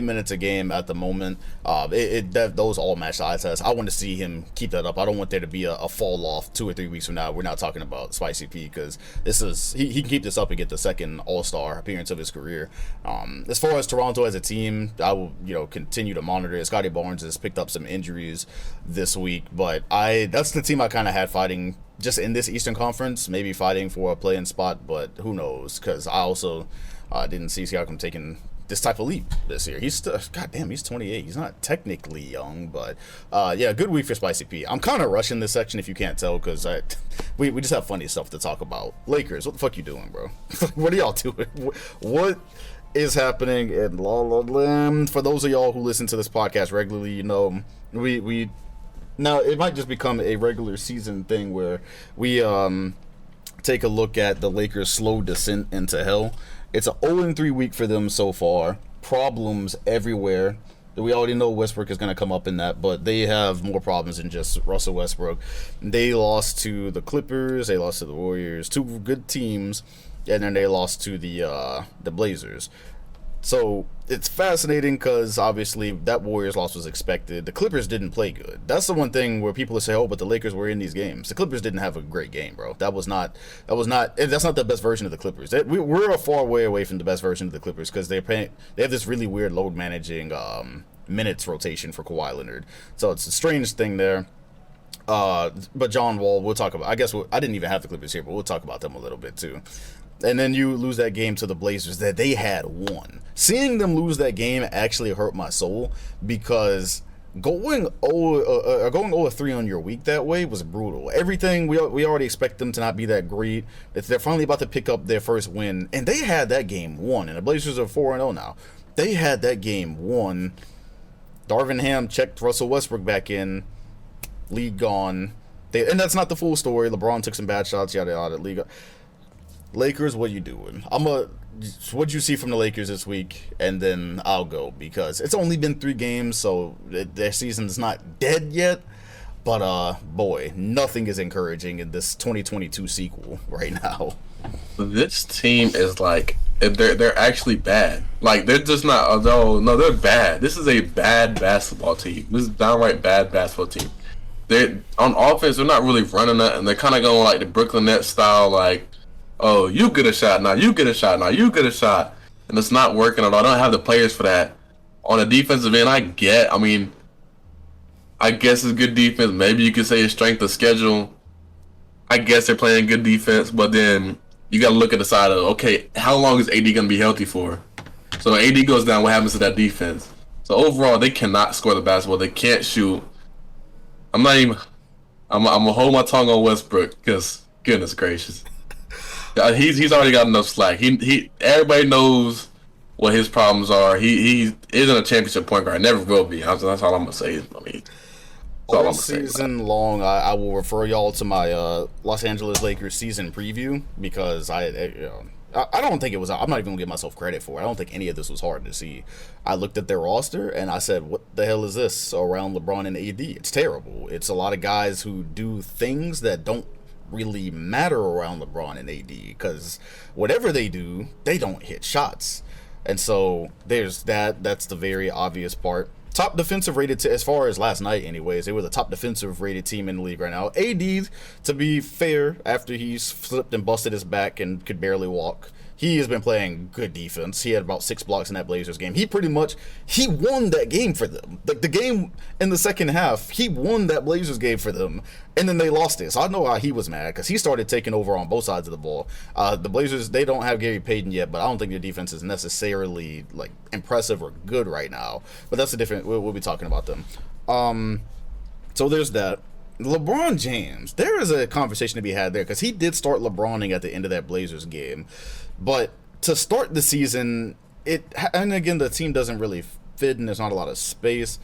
minutes a game at the moment. Those all match the eye test. I want to see him keep that up. I don't want there to be a fall off 2 or 3 weeks from now. We're not talking about Spicy P, because he can keep this up and get the second All-Star appearance of his career. As far as Toronto as a team, I will continue to monitor it. Scotty Barnes has picked up some injuries this week, but that's the team I kind of had fighting just in this Eastern Conference, maybe fighting for a play-in spot, but who knows? Because I also didn't see Siakam taking this type of leap this year. He's still, goddamn, he's 28. He's not technically young, but yeah, good week for Spicy P. I'm kind of rushing this section if you can't tell, because we just have funny stuff to talk about. Lakers, what the fuck you doing, bro? What are y'all doing? What is happening in La La Land? For those of y'all who listen to this podcast regularly, you know we. Now, it might just become a regular season thing where we take a look at the Lakers' slow descent into hell. It's an 0-3 week for them so far. Problems everywhere. We already know Westbrook is going to come up in that, but they have more problems than just Russell Westbrook. They lost to the Clippers. They lost to the Warriors. 2 good teams. And then they lost to the Blazers. So it's fascinating because obviously that Warriors loss was expected. The Clippers didn't play good. That's the one thing where people say, "Oh, but the Lakers were in these games." The Clippers didn't have a great game, bro. That's not the best version of the Clippers. We're a far way away from the best version of the Clippers because they have this really weird load managing minutes rotation for Kawhi Leonard. So it's a strange thing there. But John Wall, we'll talk about. I didn't even have the Clippers here, but we'll talk about them a little bit too. And then you lose that game to the Blazers that they had won. Seeing them lose that game actually hurt my soul, because going 0-3 on your week that way was brutal. Everything we already expect them to not be that great. They're finally about to pick up their first win, and they had that game won. And the Blazers are 4-0 now. They had that game won. Darvin Ham checked Russell Westbrook back in. League gone. And that's not the full story. LeBron took some bad shots. Yada yada. League. Lakers, what you doing? What'd you see from the Lakers this week? And then I'll go, because it's only been 3 games, so their season's not dead yet. But boy, nothing is encouraging in this 2022 sequel right now. This team is like, they're actually bad. Like, they're just not. No, they're bad. This is a bad basketball team. This is a downright bad basketball team. They're on offense. They're not really running it, and they're kind of going like the Brooklyn Nets style, like, oh, you get a shot now, you get a shot now, you get a shot. And it's not working at all. I don't have the players for that. On the defensive end, I guess it's good defense. Maybe you could say it's strength of schedule. I guess they're playing good defense, but then you got to look at the side of, okay, how long is AD going to be healthy for? So when AD goes down, what happens to that defense? So overall, they cannot score the basketball. They can't shoot. I'm going to hold my tongue on Westbrook, because goodness gracious. He's already got enough slack. Everybody knows what his problems are. He isn't a championship point guard. Never will be. That's all I'm gonna say. All season long, I will refer y'all to my Los Angeles Lakers season preview, because I don't think it was. I'm not even gonna give myself credit for it. I don't think any of this was hard to see. I looked at their roster and I said, "What the hell is this around LeBron and AD? It's terrible. It's a lot of guys who do things that don't really matter around LeBron and AD because whatever they do, they don't hit shots." And so there's that. That's the very obvious part. Top defensive rated, as far as last night, anyways, they were the top defensive rated team in the league right now. AD, to be fair, after he slipped and busted his back and could barely walk, he has been playing good defense. He had about 6 blocks in that Blazers game. He won that game for them. The game in the second half, he won that Blazers game for them, and then they lost it. So I know why he was mad, because he started taking over on both sides of the ball. The Blazers, they don't have Gary Payton yet, but I don't think their defense is necessarily like impressive or good right now. But that's a different. We'll be talking about them. So there's that. LeBron James, there is a conversation to be had there, because he did start LeBroning at the end of that Blazers game. But to start the season, and again, the team doesn't really fit, and there's not a lot of space,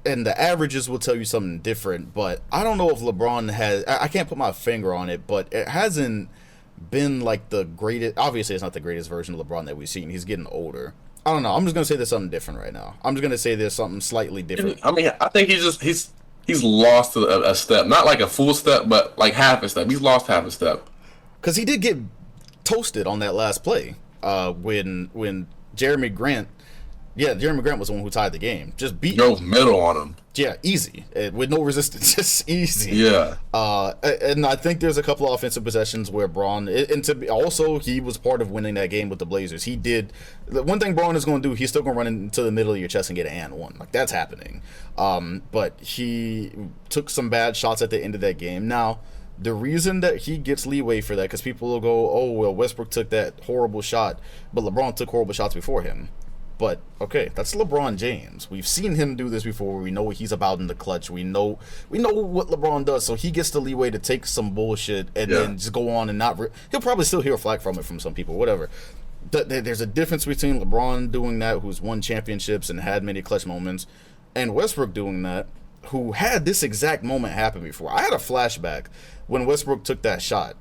and the averages will tell you something different. But I don't know if LeBron has, I can't put my finger on it, but it hasn't been like the greatest. Obviously, it's not the greatest version of LeBron that we've seen. He's getting older. I don't know. I'm just gonna say there's something different right now. I'm just gonna say there's something slightly different. I mean, I think he's lost a step, not like a full step, but like half a step. He's lost half a step. Because he did get toasted on that last play when Jeremy Grant was the one who tied the game. Just beat drove middle on him. Yeah, easy, with no resistance, just easy. Yeah. And I think there's a couple of offensive possessions where Braun, also he was part of winning that game with the Blazers. He did the one thing Braun is going to do. He's still going to run into the middle of your chest and get an and one. Like, that's happening. But he took some bad shots at the end of that game. Now, the reason that he gets leeway for that, because people will go, "Oh, well, Westbrook took that horrible shot, but LeBron took horrible shots before him." But okay, that's LeBron James. We've seen him do this before. We know what he's about in the clutch. We know what LeBron does. So he gets the leeway to take some bullshit and then just go on and not. He'll probably still hear flack from it from some people, whatever. There's a difference between LeBron doing that, who's won championships and had many clutch moments, and Westbrook doing that, who had this exact moment happen before. I had a flashback when Westbrook took that shot.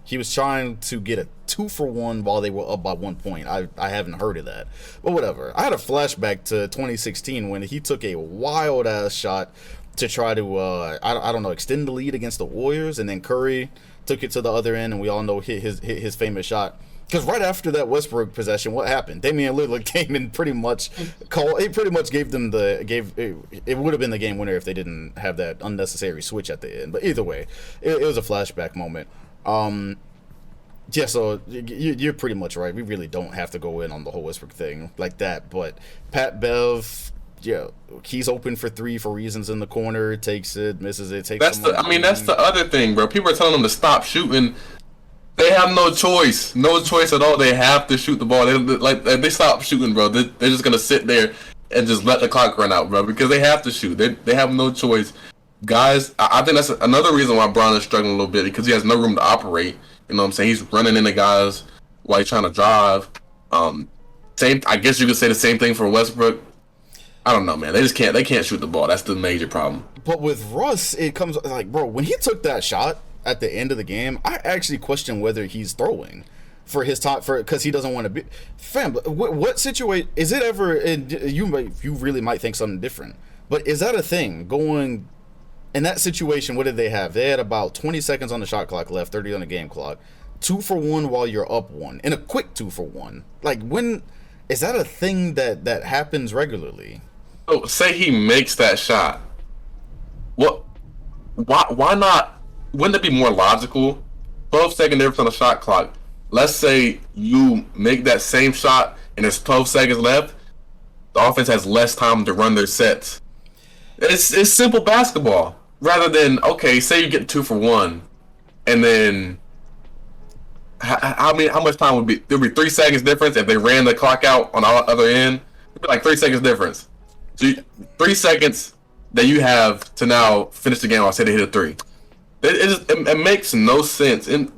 He was trying to get a 2-for-1 while they were up by 1 point. I haven't heard of that, but whatever. I had a flashback to 2016 when he took a wild ass shot to try to I don't know, extend the lead against the Warriors, and then Curry took it to the other end, and we all know hit his famous shot. Because right after that Westbrook possession, what happened? Damian Lillard came and pretty much gave them it would have been the game winner if they didn't have that unnecessary switch at the end. But either way, it was a flashback moment. Yeah, so you're pretty much right. We really don't have to go in on the whole Westbrook thing like that. But Pat Bev, yeah, he's open for 3 for reasons in the corner. Takes it, misses it. That's the other thing, bro. People are telling him to stop shooting. They have no choice at all. They have to shoot the ball. They stop shooting, bro. They're just gonna sit there and just let the clock run out, bro, because they have to shoot. They have no choice. Guys, I think that's another reason why Braun is struggling a little bit, because he has no room to operate. You know what I'm saying? He's running into guys while he's trying to drive. I guess you could say the same thing for Westbrook. I don't know, man. They can't shoot the ball. That's the major problem. But with Russ, it comes like, bro, when he took that shot at the end of the game, I actually question whether he's throwing for his top, because he doesn't want to be. Fam, what situation is it ever? You really might think something different, but is that a thing going? In that situation, what did they have? They had about 20 seconds on the shot clock left, 30 on the game clock. 2-for-1 while you're up 1. And a quick 2-for-1. Like, when is that a thing that happens regularly? Oh, say he makes that shot. What? Why not? Wouldn't it be more logical? 12-second difference on the shot clock. Let's say you make that same shot and there's 12 seconds left. The offense has less time to run their sets. It's simple basketball. Rather than, okay, say you get 2-for-1, and then how much time would be? There'd be 3 seconds difference if they ran the clock out on the other end. It'd be like 3 seconds difference. So 3 seconds that you have to now finish the game. I'll say they hit a 3. It makes no sense, and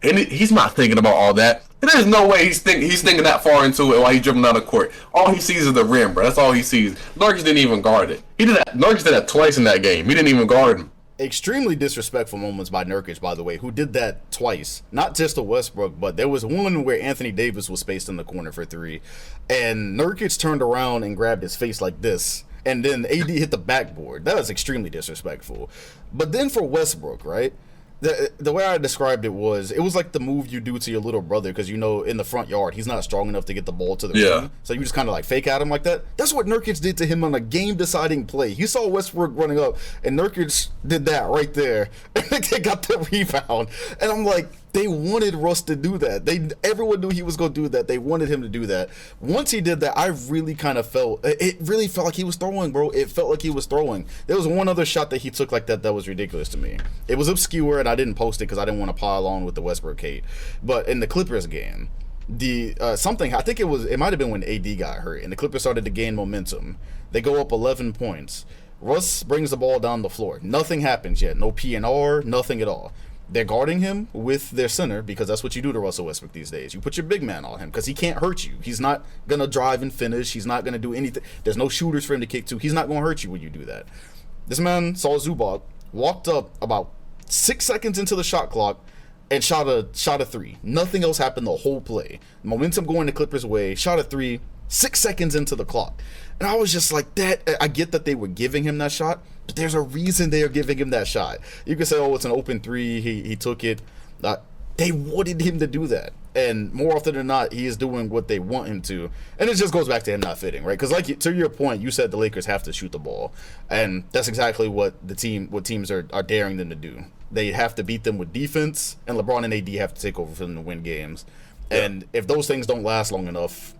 he's not thinking about all that. There's no way he's thinking that far into it while he's dribbling down the court. All he sees is the rim, bro. That's all he sees. Nurkic didn't even guard it. Nurkic did that twice in that game. He didn't even guard him. Extremely disrespectful moments by Nurkic, by the way, who did that twice. Not just to Westbrook, but there was one where Anthony Davis was spaced in the corner for three, and Nurkic turned around and grabbed his face like this, and then AD hit the backboard. That was extremely disrespectful. But then for Westbrook, right? The way I described it was like the move you do to your little brother because you know in the front yard he's not strong enough to get the ball to the rim, so you just kind of like fake at him like that. That's what Nurkic did to him on a game-deciding play. He saw Westbrook running up, and Nurkic did that right there, and they got the rebound. And I'm like, they wanted Russ to do that. Everyone knew he was going to do that. They wanted him to do that. Once he did that, I really kind of it really felt like he was throwing, bro. It felt like he was throwing. There was one other shot that he took like that was ridiculous to me. It was obscure, and I didn't post it because I didn't want to pile on with the Westbrook hate. But in the Clippers game, something, I think it might have been when AD got hurt, and the Clippers started to gain momentum. They go up 11 points. Russ brings the ball down the floor. Nothing happens yet. No P&R, nothing at all. They're guarding him with their center because that's what you do to Russell Westbrook these days. You put your big man on him because he can't hurt you. He's not going to drive and finish. He's not going to do anything. There's no shooters for him to kick to. He's not going to hurt you when you do that. This man saw Zubac, walked up about 6 seconds into the shot clock, and shot a three. Nothing else happened the whole play. Momentum going the Clippers' way, shot a three 6 seconds into the clock. And I was just like, that. I get that they were giving him that shot, but there's a reason they are giving him that shot. You can say, oh, it's an open three. He took it. They wanted him to do that. And more often than not, he is doing what they want him to. And it just goes back to him not fitting, right? Because like to your point, you said the Lakers have to shoot the ball. And that's exactly what teams are daring them to do. They have to beat them with defense, and LeBron and AD have to take over for them to win games. Yeah. And if those things don't last long enough,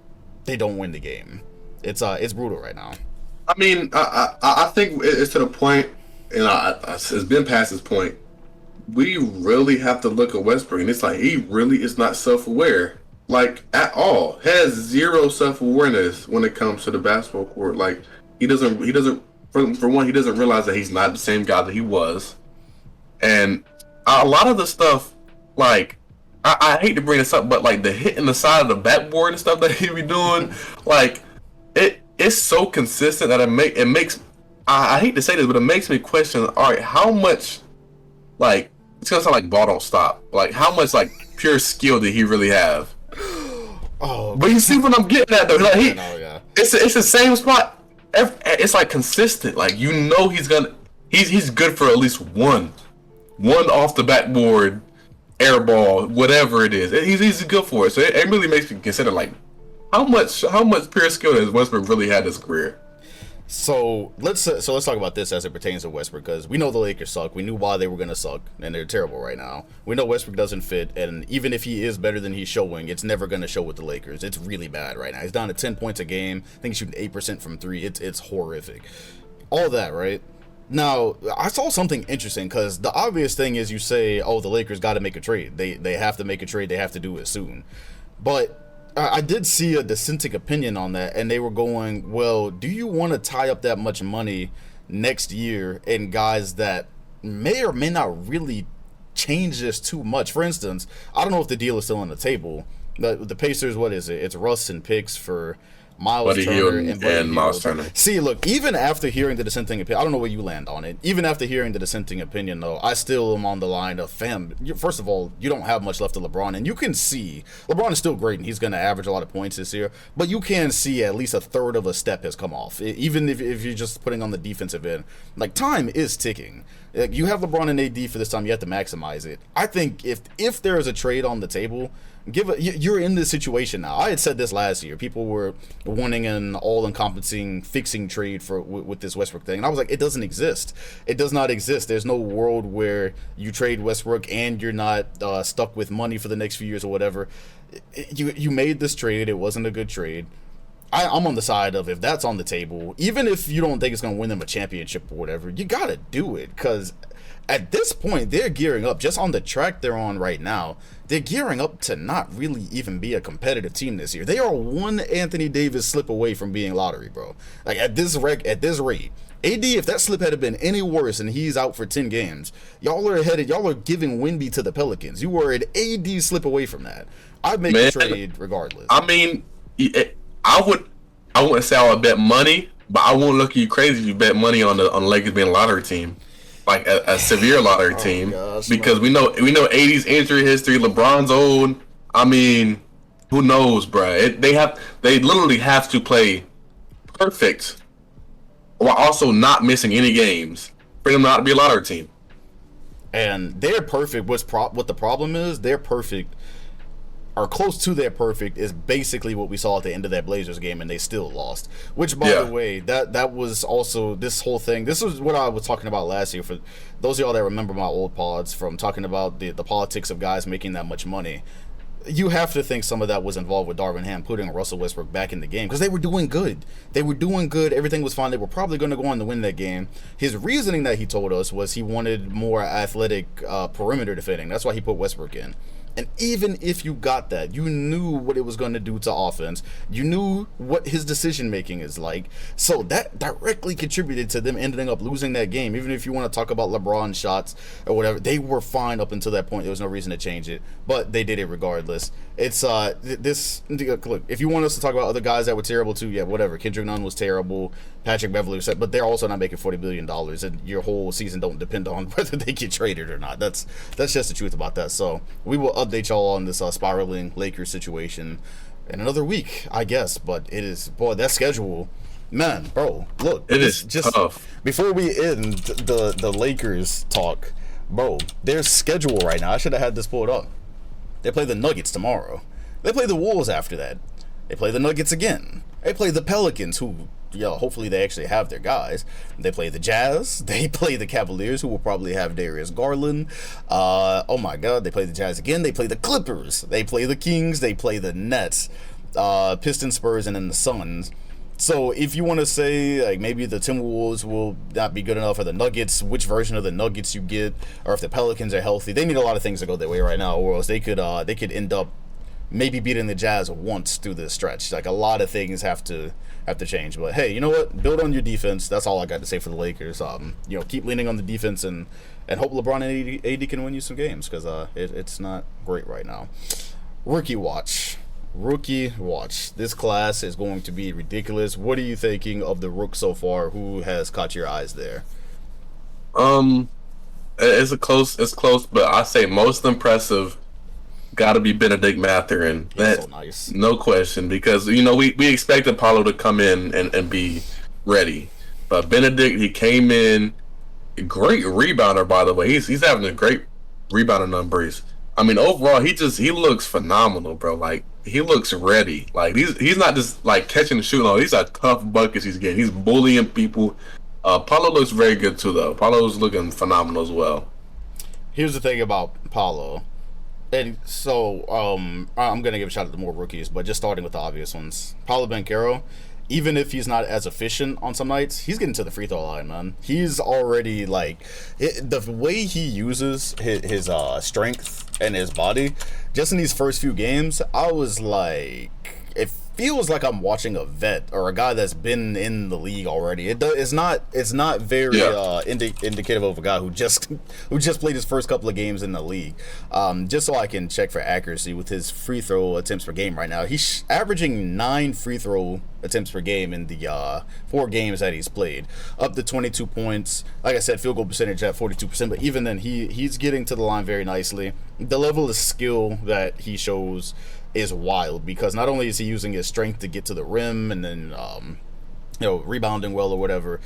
they don't win the game. It's brutal right now. I mean, I think it's to the point, and it's been past this point. We really have to look at Westbrook, and it's like he really is not self-aware, like at all. Has zero self-awareness when it comes to the basketball court. Like he doesn't. For one, he doesn't realize that he's not the same guy that he was, and a lot of the stuff, like I hate to bring this up, but like the hit in the side of the backboard and stuff that he be doing, like it's so consistent that it makes. I hate to say this, but it makes me question. All right, how much, like. It's gonna sound like ball don't stop. Like how much like pure skill did he really have? Oh, but you see what I'm getting at though. Like it's the same spot. It's like consistent. Like you know he's good for at least one off the backboard, air ball, whatever it is. He's good for it. So it really makes me consider like how much pure skill has Westbrook really had in his career. So let's talk about this as it pertains to Westbrook, because we know the Lakers suck. We knew why they were going to suck, and they're terrible right now. We know Westbrook doesn't fit, and even if he is better than he's showing, it's never going to show with the Lakers. It's really bad right now. He's down to 10 points a game. I think he's shooting 8% from three. It's horrific. All that, right? Now, I saw something interesting, because the obvious thing is you say, oh, the Lakers got to make a trade. They have to make a trade. They have to do it soon. But I did see a dissenting opinion on that, and they were going, well, do you want to tie up that much money next year in guys that may or may not really change this too much? For instance, I don't know if the deal is still on the table. The Pacers, what is it? It's Russ and picks for Miles Turner and Miles Turner. See, look, even after hearing the dissenting opinion, I don't know where you land on it. Even after hearing the dissenting opinion, though, I still am on the line of, first of all, you don't have much left of LeBron, and you can see LeBron is still great, and he's going to average a lot of points this year, but you can see at least a third of a step has come off, even if you're just putting on the defensive end. Like, time is ticking. You have LeBron and AD for this time. You have to maximize it. I think if there is a trade on the table, you're in this situation now. I had said this last year. People were wanting an all-encompassing fixing trade with this Westbrook thing, and I was like, it doesn't exist. It does not exist. There's no world where you trade Westbrook and you're not stuck with money for the next few years or whatever. You made this trade. It wasn't a good trade. I'm on the side of, if that's on the table, even if you don't think it's going to win them a championship or whatever, you got to do it, because at this point, they're gearing up, just on the track they're on right now, they're gearing up to not really even be a competitive team this year. They are one Anthony Davis slip away from being lottery, bro. Like, at this rate, AD, if that slip had been any worse and he's out for 10 games, y'all are giving Wemby to the Pelicans. You were an AD slip away from that. I'd make a trade regardless. I mean, I wouldn't say I would bet money, but I won't look at you crazy if you bet money on the Lakers being a lottery team. like a severe lottery team gosh, because man. we know '80s injury history. LeBron's old. I mean, who knows, bro? They literally have to play perfect while also not missing any games for them not to be a lottery team. And they're perfect. What the problem is? They're perfect, or close to their perfect, is basically what we saw at the end of that Blazers game, and they still lost. Which, by the way, that was also this whole thing. This was what I was talking about last year. For those of y'all that remember my old pods from talking about the politics of guys making that much money, you have to think some of that was involved with Darvin Ham putting Russell Westbrook back in the game because they were doing good. They were doing good. Everything was fine. They were probably going to go on to win that game. His reasoning that he told us was he wanted more athletic perimeter defending. That's why he put Westbrook in. And even if you got that, you knew what it was going to do to offense. You knew what his decision making is like. So that directly contributed to them ending up losing that game. Even if you want to talk about LeBron shots or whatever, they were fine up until that point. There was no reason to change it, but they did it regardless. It's this. Look, if you want us to talk about other guys that were terrible too, yeah, whatever. Kendrick Nunn was terrible. Patrick Beverley was, but they're also not making $40 billion, and your whole season don't depend on whether they get traded or not. That's just the truth about that. So we will update y'all on this spiraling Lakers situation in another week, I guess. But it is, boy, that schedule, man, bro. Look, It is just tough. before we end the Lakers talk, bro. Their schedule right now. I should have had this pulled up. They play the Nuggets tomorrow. They play the Wolves after that. They play the Nuggets again. They play the Pelicans, who, hopefully they actually have their guys. They play the Jazz. They play the Cavaliers, who will probably have Darius Garland. Oh my God, they play the Jazz again. They play the Clippers. They play the Kings. They play the Nets, Pistons, Spurs, and then the Suns. So if you want to say like maybe the Timberwolves will not be good enough, or the Nuggets, which version of the Nuggets you get, or if the Pelicans are healthy, they need a lot of things to go their way right now, or else they could end up maybe beating the Jazz once through this stretch. Like a lot of things have to change. But hey, you know what? Build on your defense. That's all I got to say for the Lakers. Keep leaning on the defense and hope LeBron and AD can win you some games because it's not great right now. Rookie watch. This class is going to be ridiculous. What are you thinking of the rook so far? Who has caught your eyes there? It's close, but I say most impressive got to be Benedict Mathurin. That's so nice. No question, because we expected Paulo to come in and be ready, but Benedict, he came in, great rebounder, by the way. He's having a great rebounder numbers. I mean, overall, he looks phenomenal, bro. Like, he looks ready. Like, he's not just like catching and shooting. These are tough buckets he's getting. He's bullying people. Paulo looks very good too, though. Paulo's looking phenomenal as well. Here's the thing about Paulo. And so, I'm going to give a shout out to more rookies, but just starting with the obvious ones. Paulo Banchero, even if he's not as efficient on some nights, he's getting to the free throw line, man. He's already, the way he uses his strength and his body, just in these first few games, I was like, it feels like I'm watching a vet or a guy that's been in the league already. It's not very indicative of a guy who just played his first couple of games in the league. Just so I can check for accuracy with his free throw attempts per game right now, he's averaging 9 free throw attempts per game in the 4 games that he's played, up to 22 points. Like I said, field goal percentage at 42%, but even then he's getting to the line very nicely. The level of skill that he shows is wild, because not only is he using his strength to get to the rim and then rebounding well or whatever,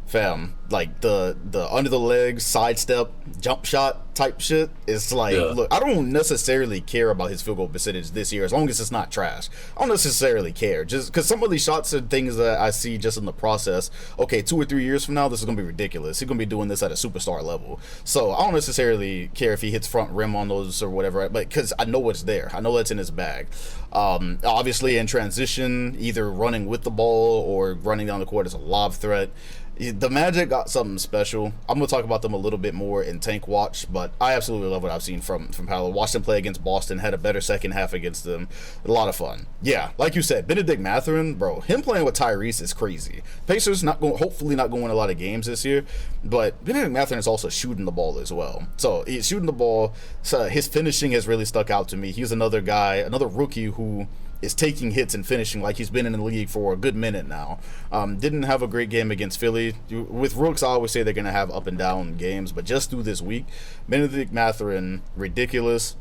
fam, like the under the legs sidestep jump shot type shit is like, look, I don't necessarily care about his field goal percentage this year as long as it's not trash. I don't necessarily care, just because some of these shots are things that I see just in the process. Okay, 2 or 3 years from now, this is gonna be ridiculous. He's gonna be doing this at a superstar level, so I don't necessarily care if he hits front rim on those or whatever, but because I know it's there, I know that's in his bag. Obviously in transition, either running with the ball or running down the court as a lob threat, the Magic got something special. I'm going to talk about them a little bit more in Tank Watch, but I absolutely love what I've seen from Paolo. Watched him play against Boston, had a better second half against them. A lot of fun. Yeah, like you said, Benedict Mathurin, bro, him playing with Tyrese is crazy. Pacers hopefully not going to win a lot of games this year, but Benedict Mathurin is also shooting the ball as well. So he's shooting the ball. So his finishing has really stuck out to me. He's another guy, another rookie who is taking hits and finishing like he's been in the league for a good minute now. Didn't have a great game against Philly. With rooks, I always say they're going to have up and down games, but just through this week, Benedict Mathurin, ridiculous.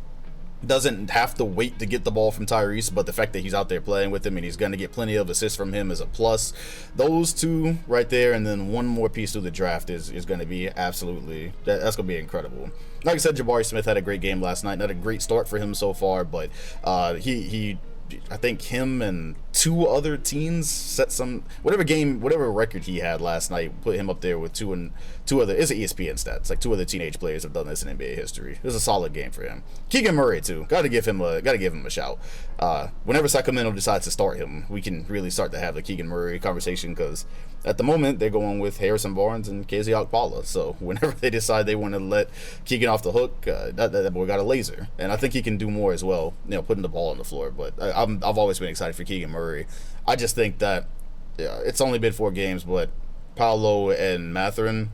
Doesn't have to wait to get the ball from Tyrese, but the fact that he's out there playing with him and he's going to get plenty of assists from him is a plus. Those two right there, and then one more piece through the draft is going to be absolutely, that's going to be incredible. Like I said, Jabari Smith had a great game last night. Not a great start for him so far, but I think him and two other teams set some whatever record he had last night, put him up there with two other. It's an ESPN stats. Like two other teenage players have done this in NBA history. It was a solid game for him. Keegan Murray too. Got to give him a shout. Whenever Sacramento decides to start him, we can really start to have the Keegan Murray conversation, because at the moment they're going with Harrison Barnes and KZ Okpala. So whenever they decide they want to let Keegan off the hook, that boy got a laser, and I think he can do more as well. Putting the ball on the floor. But I've always been excited for Keegan Murray. I just think that it's only been 4 games, but Paolo and Mathurin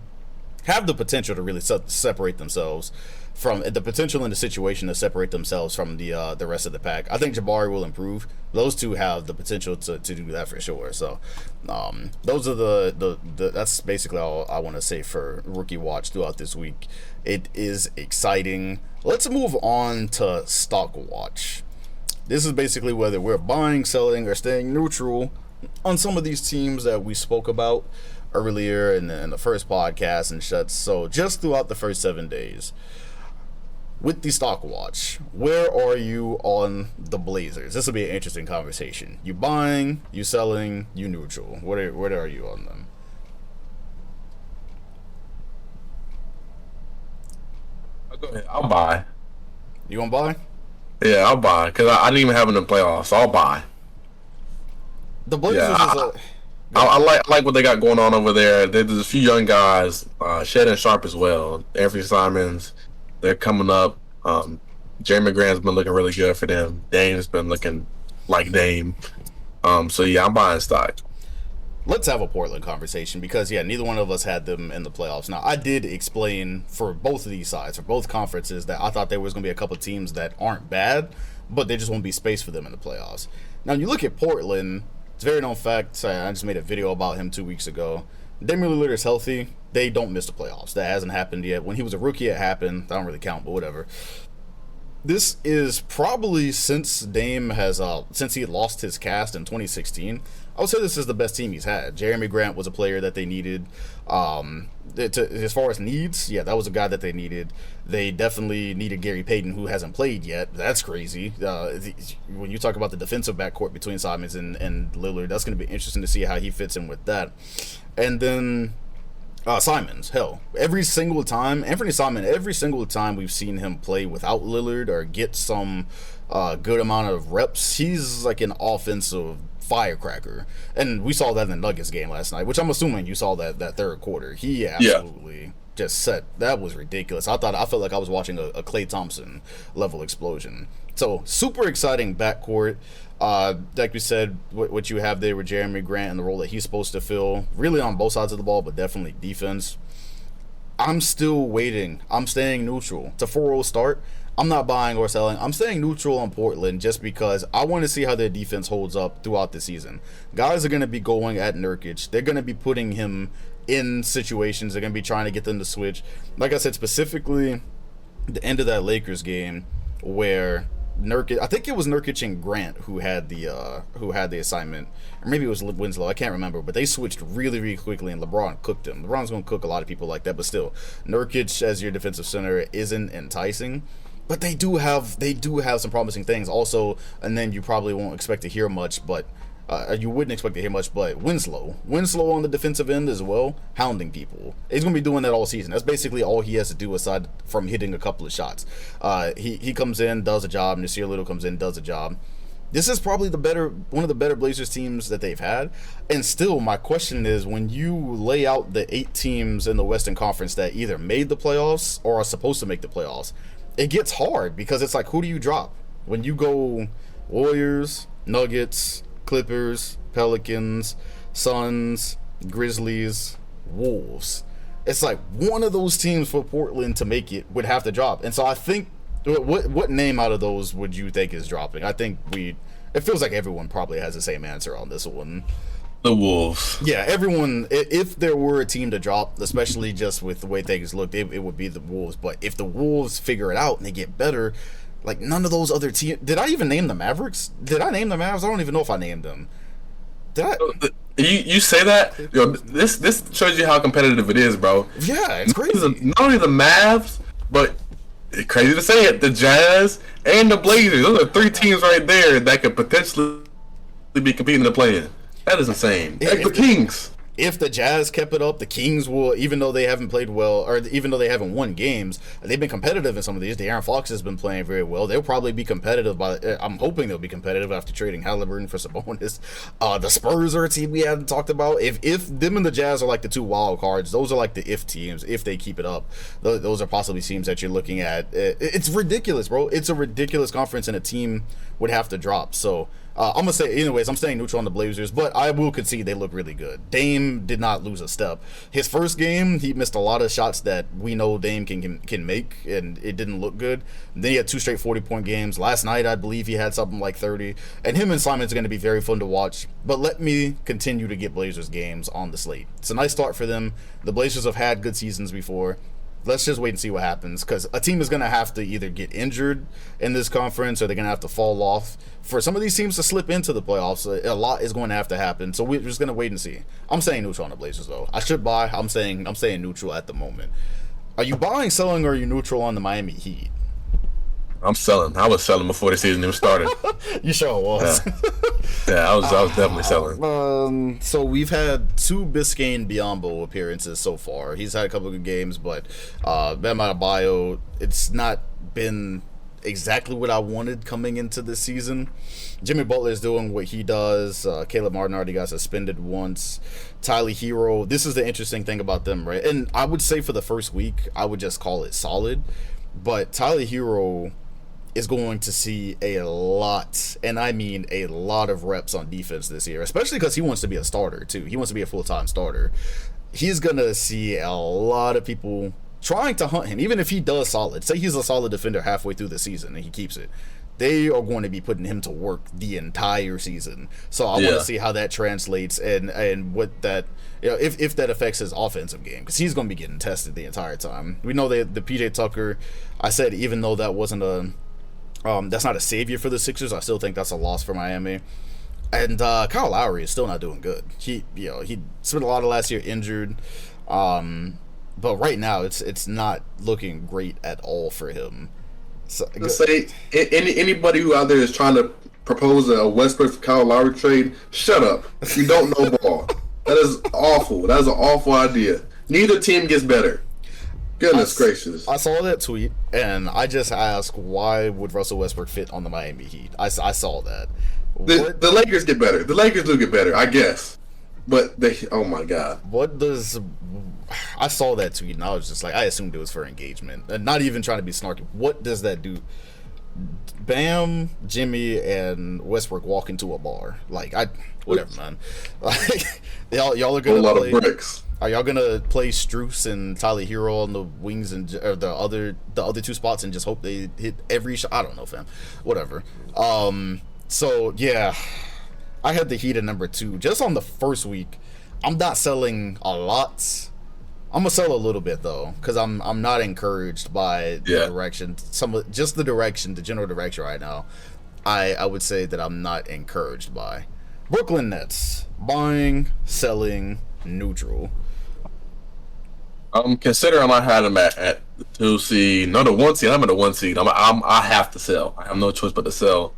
have the potential to really separate themselves from the potential in the situation to separate themselves from the rest of the pack. I think Jabari will improve. Those two have the potential to do that for sure. So those are that's basically all I want to say for Rookie Watch throughout this week. It is exciting. Let's move on to Stock Watch. This is basically whether we're buying, selling, or staying neutral on some of these teams that we spoke about earlier in the first podcast and such. So just throughout the first 7 days, with the Stock Watch, where are you on the Blazers? This will be an interesting conversation. You buying, you selling, you neutral. Where are you on them? Go ahead. I'll buy. You gonna buy? Yeah, I'll buy, because I didn't even have them in the playoffs, so I'll buy. The Blazers I like what they got going on over there. There's a few young guys, Shed and Sharp as well. Anthony Simons, they're coming up. Jeremy Grant's been looking really good for them. Dame's been looking like Dame. So yeah, I'm buying stock. Let's have a Portland conversation, because neither one of us had them in the playoffs. Now, I did explain for both of these sides, for both conferences, that I thought there was going to be a couple teams that aren't bad, but there just won't be space for them in the playoffs. Now, you look at Portland, it's a very known fact. I just made a video about him 2 weeks ago. Damian Lillard is healthy. They don't miss the playoffs. That hasn't happened yet. When he was a rookie, it happened. I don't really count, but whatever. This is probably since Dame has since he lost his cast in 2016. I would say this is the best team he's had. Jeremy Grant was a player that they needed. As far as needs, that was a guy that they needed. They definitely needed Gary Payton, who hasn't played yet. That's crazy. When you talk about the defensive backcourt between Simons and Lillard, that's going to be interesting to see how he fits in with that. And then Simons, every single time, Anthony Simon, every single time we've seen him play without Lillard or get some good amount of reps, he's like an offensive firecracker. And we saw that in the Nuggets game last night, which I'm assuming you saw that third quarter. He absolutely just set. That was ridiculous. I felt like I was watching a Klay Thompson level explosion. So super exciting backcourt. Like we said, what you have there with Jeremy Grant and the role that he's supposed to fill, really on both sides of the ball, but definitely defense. I'm still waiting. I'm staying neutral. It's a 4-0 start. I'm not buying or selling. I'm staying neutral on Portland just because I want to see how their defense holds up throughout the season. Guys are going to be going at Nurkic. They're going to be putting him in situations. They're going to be trying to get them to switch. Like I said, specifically the end of that Lakers game where Nurkic, I think it was Nurkic and Grant who had the assignment, or maybe it was Winslow, I can't remember, but they switched really, really quickly and LeBron cooked him. LeBron's going to cook a lot of people like that, but still, Nurkic as your defensive center isn't enticing. But they do have some promising things also, and then you probably won't expect to hear much, but you wouldn't expect to hear much, but Winslow on the defensive end as well, hounding people. He's going to be doing that all season. That's basically all he has to do aside from hitting a couple of shots. He comes in, does a job, Nasir Little comes in, does a job. This is probably one of the better Blazers teams that they've had. And still, my question is, when you lay out the 8 teams in the Western Conference that either made the playoffs or are supposed to make the playoffs, it gets hard because it's like, who do you drop? When you go Warriors, Nuggets, Clippers, Pelicans, Suns, Grizzlies, Wolves. It's like one of those teams for Portland to make it would have to drop. And so I think, what name out of those would you think is dropping? I think It feels like everyone probably has the same answer on this one. The Wolves. Yeah, everyone. If there were a team to drop, especially just with the way things looked, it would be the Wolves. But if the Wolves figure it out and they get better, like none of those other teams. Did I even name the Mavericks? Did I name the Mavs? I don't even know if I named them. Did I? You say that? Yo, this shows you how competitive it is, bro. Yeah, it's crazy. Not only the Mavs, but it's crazy to say it, the Jazz and the Blazers. Those are three teams right there that could potentially be competing to play in. That is insane. Like the Kings. If the Jazz kept it up, the Kings will, even though they haven't played well, or even though they haven't won games, they've been competitive in some of these. De'Aaron Fox has been playing very well. They'll probably be competitive. I'm hoping they'll be competitive after trading Haliburton for Sabonis. The Spurs are a team we haven't talked about. If them and the Jazz are like the two wild cards, those are like the if teams. If they keep it up, those are possibly teams that you're looking at. It's ridiculous, bro. It's a ridiculous conference, and a team would have to drop. So. I'm going to say, anyways, I'm staying neutral on the Blazers, but I will concede they look really good. Dame did not lose a step. His first game, he missed a lot of shots that we know Dame can make, and it didn't look good. Then he had 2 straight 40-point games. Last night, I believe he had something like 30. And him and Simon's going to be very fun to watch. But let me continue to get Blazers games on the slate. It's a nice start for them. The Blazers have had good seasons before. Let's just wait and see what happens, because a team is going to have to either get injured in this conference or they're going to have to fall off. For some of these teams to slip into the playoffs, a lot is going to have to happen. So we're just going to wait and see. I'm saying neutral on the Blazers, though. I should buy. I'm saying neutral at the moment. Are you buying, selling, or are you neutral on the Miami Heat? I'm selling. I was selling before the season even started. You sure was. Yeah, I was definitely selling. So we've had 2 Biscayne Biyombo appearances so far. He's had a couple of good games, but Bam Adebayo, it's not been exactly what I wanted coming into this season. Jimmy Butler is doing what he does. Caleb Martin already got suspended once. Tyler Hero, this is the interesting thing about them, right? And I would say for the first week, I would just call it solid. But Tyler Hero is going to see a lot, and I mean a lot of reps on defense this year, especially because he wants to be a starter too. He wants to be a full-time starter. He's going to see a lot of people trying to hunt him, even if he does solid. Say he's a solid defender halfway through the season and he keeps it. They are going to be putting him to work the entire season. So I want to see how that translates and what that, if that affects his offensive game, because he's going to be getting tested the entire time. We know that the PJ Tucker, I said, even though that wasn't that's not a savior for the Sixers, I still think that's a loss for Miami. And Kyle Lowry is still not doing good. He spent a lot of last year injured, but right now it's not looking great at all for him. So, let's say anybody who out there is trying to propose a Westbrook for Kyle Lowry trade, shut up. You don't know ball. That is awful. That is an awful idea. Neither team gets better. Goodness gracious. I saw that tweet, and I just asked, why would Russell Westbrook fit on the Miami Heat? I saw that. The Lakers get better. The Lakers do get better, I guess. But oh my God. I saw that tweet, and I was just like, I assumed it was for engagement. And not even trying to be snarky. What does that do? Bam, Jimmy, and Westbrook walk into a bar. Like, whatever, man. Like, y'all are gonna play a lot of bricks. Are y'all gonna play Strus and Tyler Hero on the wings or the other 2 spots and just hope they hit every shot? I don't know, fam. Whatever. So yeah, I had the Heat at number 2. Just on the first week, I'm not selling a lot. I'm gonna sell a little bit though, because I'm not encouraged by the direction. The general direction right now. I would say that I'm not encouraged by. Brooklyn Nets, buying, selling, neutral. Considering I had them at the 2 seed, no, the 1 seed. I'm at the 1 seed. I have to sell. I have no choice but to sell.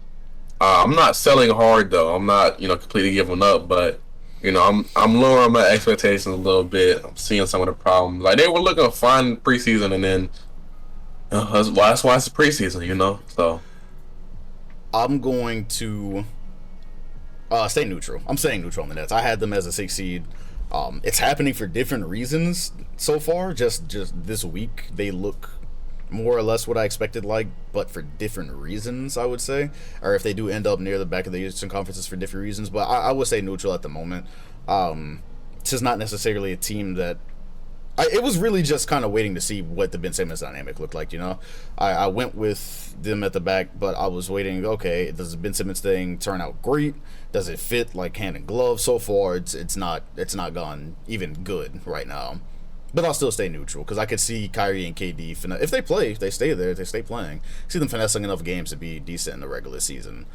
I'm not selling hard though. I'm not completely giving up, but I'm lowering my expectations a little bit. I'm seeing some of the problems. Like, they were looking fine preseason, and then that's why it's the preseason, So I'm going to stay neutral. I'm staying neutral on the Nets. I had them as a 6 seed. It's happening for different reasons so far. Just this week, they look more or less what I expected, but for different reasons, I would say. Or if they do end up near the back of the Eastern Conferences for different reasons. But I would say neutral at the moment. It's just not necessarily a team that It was really just kind of waiting to see what the Ben Simmons dynamic looked like. I went with them at the back, but I was waiting. Okay, does the Ben Simmons thing turn out great? Does it fit like hand in glove? So far, it's not gone even good right now. But I'll still stay neutral because I could see Kyrie and KD if they play, if they stay there, if they stay playing. See them finessing enough games to be decent in the regular season.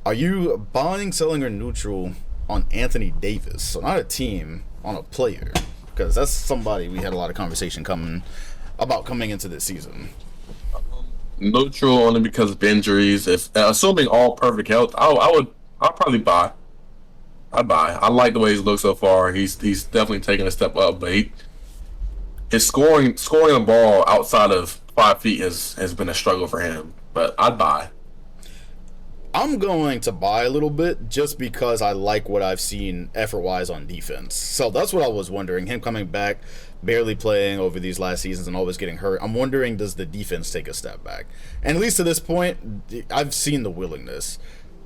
Are you buying, selling, or neutral on Anthony Davis? So not a team, on a player. Because that's somebody we had a lot of conversation coming into this season. Neutral only because of injuries. If assuming all perfect health, I'll probably buy. I buy. I like the way he's looked so far. He's definitely taken a step up, but his scoring the ball outside of 5 feet has been a struggle for him. But I'd buy. I'm going to buy a little bit just because I like what I've seen effort-wise on defense. So that's what I was wondering. Him coming back, barely playing over these last seasons and always getting hurt. I'm wondering, does the defense take a step back? And at least to this point, I've seen the willingness.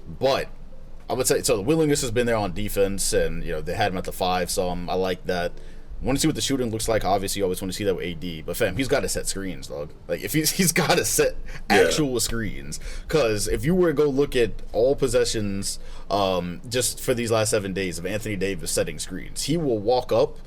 But I would say, so the willingness has been there on defense, and they had him at the 5, so I like that. Want to see what the shooting looks like. Obviously, you always want to see that with AD. But fam, he's got to set screens, dog. Like if he's got to set actual screens. Because if you were to go look at all possessions, just for these last 7 days of Anthony Davis setting screens, he will walk up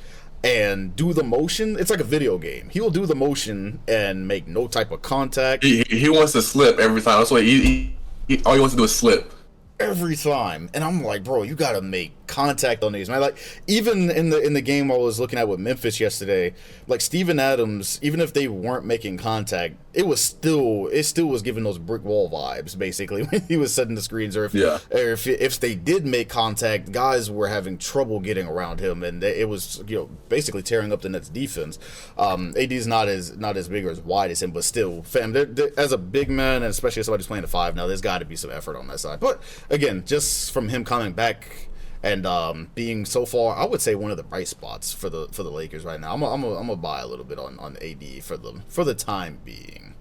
and do the motion. It's like a video game. He will do the motion and make no type of contact. He wants to slip every time. That's what all he wants to do is slip. Every time. And I'm like, bro, you gotta make contact on these, man. Like, even in the game I was looking at with Memphis yesterday, like Steven Adams, even if they weren't making contact, it still was giving those brick wall vibes, basically, when he was setting the screens, or if they did make contact, guys were having trouble getting around him, and it was basically tearing up the Nets defense. AD's not as big or as wide as him, but still, fam, they're, as a big man, and especially as somebody who's playing the 5 now, there's got to be some effort on that side. But again, just from him coming back and being so far, I would say one of the bright spots for the Lakers right now. I'm gonna buy a little bit on AD for the time being.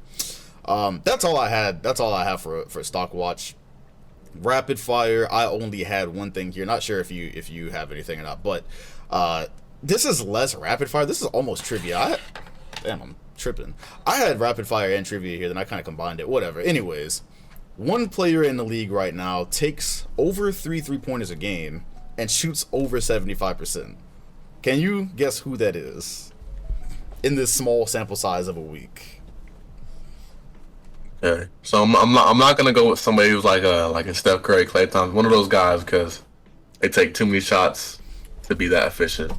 That's all I had. That's all I have for Stock Watch. Rapid fire. I only had one thing here. Not sure if you have anything or not, but this is less rapid fire. This is almost trivia. I'm tripping. I had rapid fire and trivia here, then I kind of combined it. Whatever. Anyways. One player in the league right now takes over 3 3-pointers a game and shoots over 75%. Can you guess who that is in this small sample size of a week? Okay, so I'm not gonna go with somebody who's like a Steph Curry, Klay Thompson, one of those guys, because they take too many shots to be that efficient.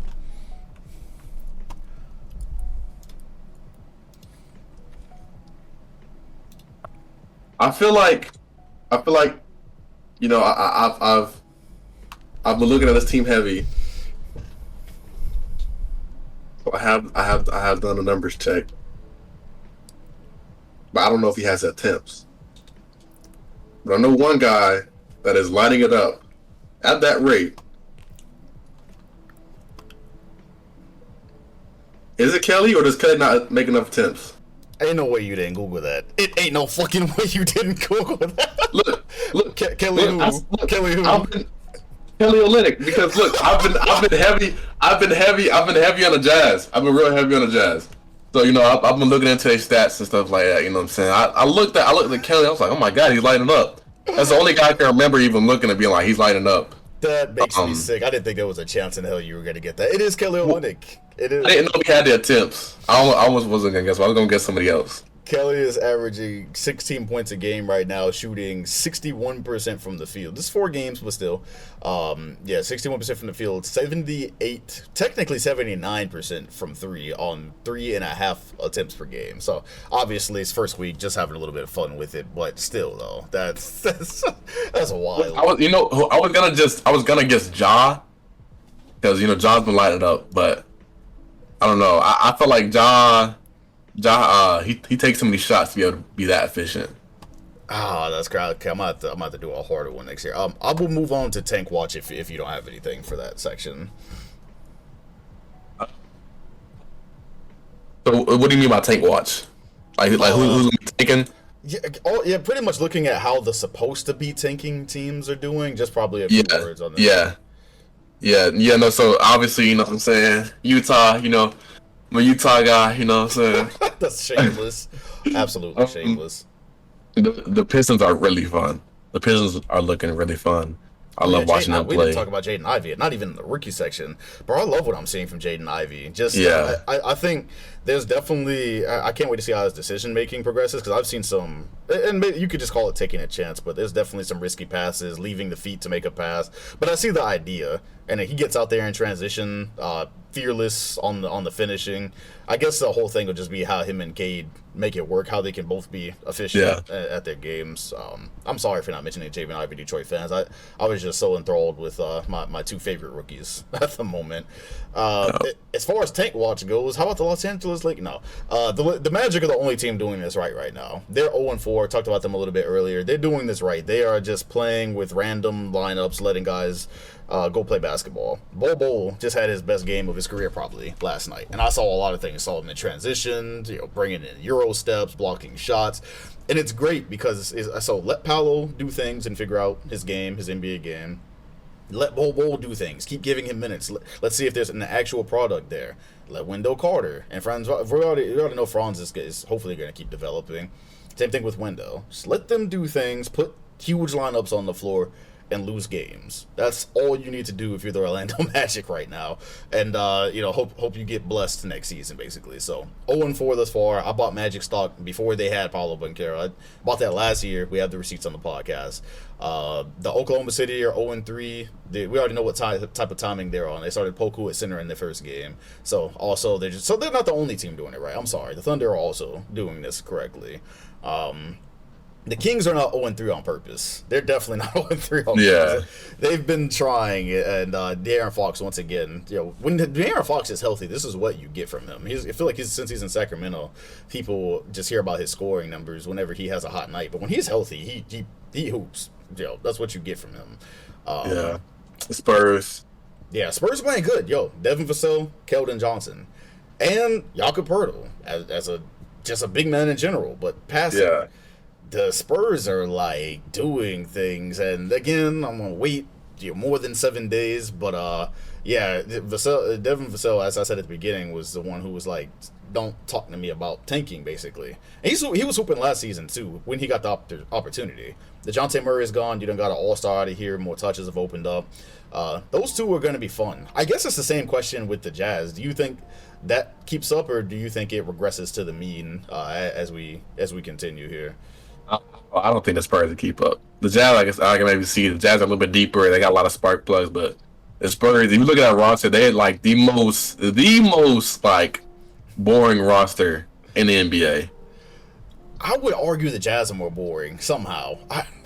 I feel like, I've been looking at this team heavy. So I have done a numbers check, but I don't know if he has attempts. But I know one guy that is lighting it up at that rate. Is it Kelly, or does Kelly not make enough attempts? Ain't no way you didn't Google that. It ain't no fucking way you didn't Google that. Look, Kelly who? Kelly who? Kelly Olynyk, because look, I've been heavy on the Jazz. I've been real heavy on the Jazz. So I've been looking into their stats and stuff like that. You know what I'm saying? I looked at Kelly. I was like, oh my god, he's lighting up. That's the only guy I can remember even looking and being like, he's lighting up. That makes me sick. I didn't think there was a chance in hell you were gonna get that. It is Kelly Olynyk. It is. I didn't know he had the attempts. I almost wasn't gonna guess. I was gonna guess somebody else. Kelly is averaging 16 points a game right now, shooting 61% from the field. This is 4 games, but still. 61% from the field, 79% from 3 on 3.5 attempts per game. So obviously it's first week, just having a little bit of fun with it, but still though, that's wild. I was gonna guess Ja, because Ja's been lighting up, but I don't know. I feel like Ja, he takes so many shots to be able to be that efficient. That's great. Okay, I'm gonna have to do a harder one next year. I will move on to Tank Watch if you don't have anything for that section. So what do you mean by Tank Watch? Like who's gonna be taking? Yeah, pretty much looking at how the supposed to be tanking teams are doing. Just probably a few words on this. No. So obviously, what I'm saying, Utah, I'm a Utah guy. You know what I'm saying? That's shameless. Absolutely um, shameless. the Pistons are really fun. The Pistons are looking really fun. I Oh yeah, love watching them We didn't play. talk about Jaden Ivey, not even in the rookie section. Bro, I love what I'm seeing from Jaden Ivey. Just, Yeah, I think there's definitely, I can't wait to see how his decision making progresses because I've seen some, and maybe you could just call it taking a chance, but there's definitely some risky passes, leaving the feet to make a pass. But I see the idea, and he gets out there in transition, fearless on the finishing. I guess the whole thing will just be how him and Cade make it work, how they can both be efficient yeah. at their games. I'm sorry for not mentioning Jaden Ivey, Detroit fans. I was just so enthralled with my two favorite rookies at the moment. As far as tank watch goes, how about the Los Angeles Lakers? No, the Magic are the only team doing this right now. They're 0-4. Talked about them a little bit earlier. They're doing this right. They are just playing with random lineups, letting guys go play basketball. Bol just had his best game of his career probably last night, and I saw a lot of things. Saw him in transition, bringing in Euro steps, blocking shots, and it's great because so let Paolo do things and figure out his game, his NBA game. Let Bol do things. Keep giving him minutes. Let's see if there's an actual product there. Let Wendell Carter and Franz. We already know Franz is hopefully going to keep developing. Same thing with Wendell. Just let them do things. Put huge lineups on the floor and lose games. That's all you need to do if you're the Orlando Magic right now. And hope you get blessed next season, basically. So 0-4 thus far. I bought Magic stock before they had Paulo Banchero. I bought that last year. We have the receipts on the podcast. The Oklahoma City are 0-3. We already know what type of timing they're on. They started Poku at center in their first game. So also they're not the only team doing it right. I'm sorry. The Thunder are also doing this correctly. The Kings are not 0-3 on purpose. They're definitely not 0-3 on purpose. They've been trying, and De'Aaron Fox, once again, when De'Aaron Fox is healthy, this is what you get from him. I feel like since he's in Sacramento, people just hear about his scoring numbers whenever he has a hot night. But when he's healthy, he hoops. That's what you get from him. Spurs. Yeah, Spurs playing good. Devin Vassell, Keldon Johnson, and Jakob Poeltl as just a big man in general, but passing. Yeah. The Spurs are like doing things, and again, I'm gonna wait more than 7 days. But Devin Vassell, as I said at the beginning, was the one who was like, "Don't talk to me about tanking," basically. And he was hooping last season too when he got the opportunity. DeJounte Murray is gone. You done got an All-Star out of here. More touches have opened up. Those two are going to be fun. I guess it's the same question with the Jazz. Do you think that keeps up, or do you think it regresses to the mean as we continue here? I don't think the Spurs will keep up. The Jazz, I can maybe see the Jazz are a little bit deeper. They got a lot of spark plugs, but the Spurs, if you look at that roster, they had like the most like boring roster in the NBA. I would argue the Jazz are more boring somehow.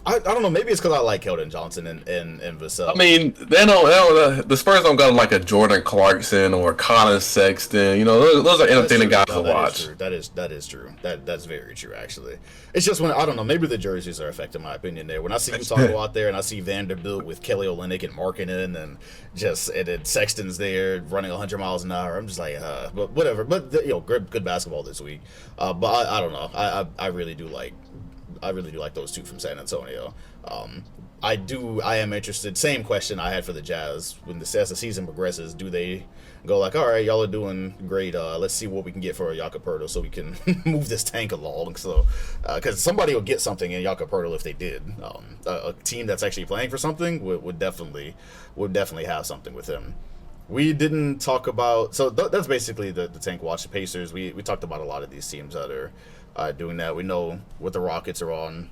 I don't know. Maybe it's because I like Keldon Johnson and Vassell. I mean, they don't. The Spurs don't got like a Jordan Clarkson or Colin Sexton. Those are entertaining guys to watch. That is true. That's very true. Actually, it's just when I don't know. Maybe the jerseys are affecting my opinion there. When I see Utah go out there and I see Vanderbilt with Kelly Olynyk and Markkanen and then Sexton's there running 100 miles an hour, I'm just like, but whatever. But good basketball this week. But I don't know. I really do like those two from San Antonio. I am interested. Same question I had for the Jazz. As the season progresses, do they go like, all right, y'all are doing great. Let's see what we can get for Jakob Poeltl so we can move this tank along. So, because somebody will get something in Jakob Poeltl if they did. A team that's actually playing for something would definitely have something with him. We didn't talk about that's basically the tank watch. The Pacers. We talked about a lot of these teams that are doing that. We know what the Rockets are on.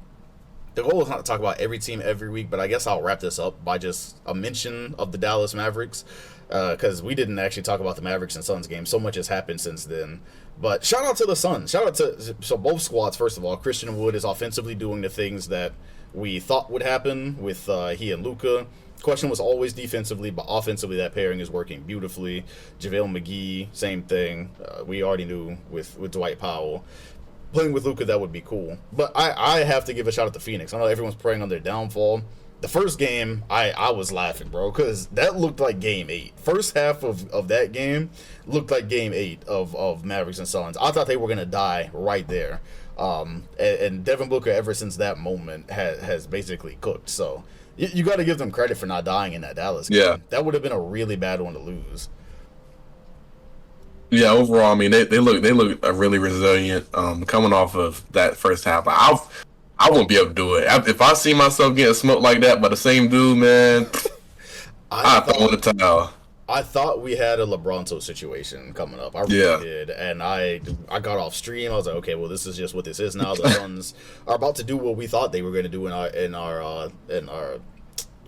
The goal is not to talk about every team every week, but I guess I'll wrap this up by just a mention of the Dallas Mavericks, because we didn't actually talk about the Mavericks and Suns game. So much has happened since then. But shout out to the Suns. Shout out to both squads. First of all, Christian Wood is offensively doing the things that we thought would happen with he and Luka. Question was always defensively, but offensively that pairing is working beautifully. JaVale McGee, same thing. We already knew with Dwight Powell. Playing with Luka, that would be cool. But I have to give a shout out to Phoenix. I know everyone's praying on their downfall. The first game, I was laughing, bro, because that looked like Game 8. First half of that game looked like Game 8 of Mavericks and Suns. I thought they were going to die right there. And Devin Booker, ever since that moment, has basically cooked. So you got to give them credit for not dying in that Dallas game. Yeah. That would have been a really bad one to lose. Yeah, overall, I mean, they look really resilient. Coming off of that first half, I wouldn't be able to do it. If I see myself getting smoked like that by the same dude, man, I I throw thought in the towel. I thought we had a LeBronto situation coming up. I really Yeah, did, and I got off stream. I was like, okay, well, this is just what this is now. The Suns are about to do what we thought they were going to do in our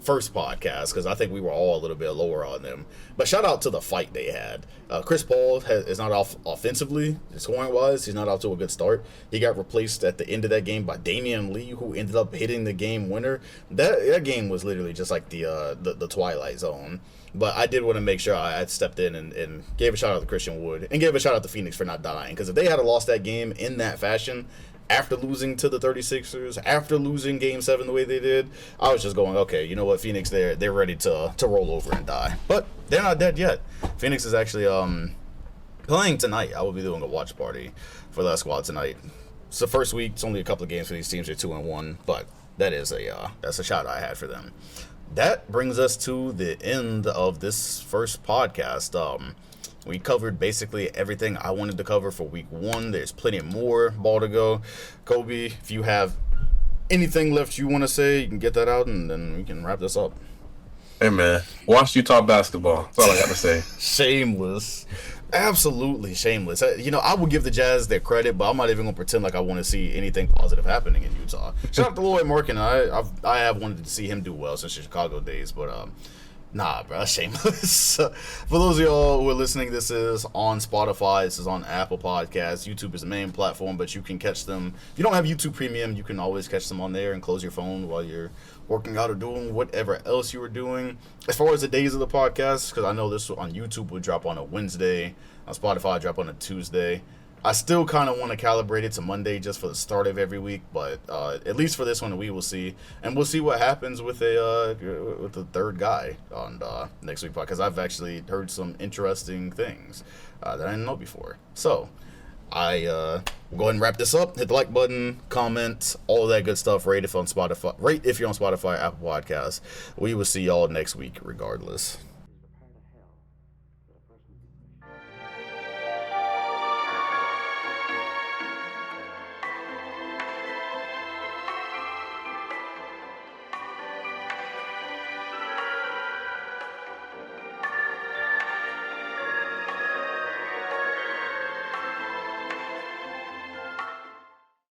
first podcast, because I think we were all a little bit lower on them. But shout out to the fight they had. Chris Paul is not off offensively, scoring wise. He's not off to a good start. He got replaced at the end of that game by Damian Lee, who ended up hitting the game winner. That game was literally just like the Twilight Zone. But I did want to make sure I stepped in and gave a shout out to Christian Wood and gave a shout out to Phoenix for not dying. Because if they had lost that game in that fashion, after losing to the 36ers, after losing Game 7 the way they did, I was just going, okay, you know what, Phoenix, they're ready to roll over and die. But they're not dead yet. Phoenix is actually playing tonight. I will be doing a watch party for that squad tonight. It's the first week. It's only a couple of games for these teams. They're 2-1, but that's a shot I had for them. That brings us to the end of this first podcast. We covered basically everything I wanted to cover for week 1. There's plenty more ball to go. Kobe, if you have anything left you want to say, you can get that out, and then we can wrap this up. hey man, watch Utah basketball. That's all I got to say. Shameless. Absolutely shameless. I would give the Jazz their credit, but I'm not even going to pretend like I want to see anything positive happening in Utah. Shout out to Lloyd Markin. I have wanted to see him do well since the Chicago days, but nah, bro, that's shameless. For those of y'all who are listening, this is on Spotify. This is on Apple Podcasts. YouTube is the main platform, but you can catch them. If you don't have YouTube Premium, you can always catch them on there and close your phone while you're working out or doing whatever else you were doing. As far as the days of the podcast, because I know this on YouTube will drop on a Wednesday, on Spotify drop on a Tuesday. I still kind of want to calibrate it to Monday just for the start of every week, but at least for this one, we will see, and we'll see what happens with the third guy on next week, because I've actually heard some interesting things that I didn't know before. So I will go ahead and wrap this up. Hit the like button, comment, all of that good stuff. Rate if you're on Spotify, Apple Podcasts. We will see y'all next week, regardless.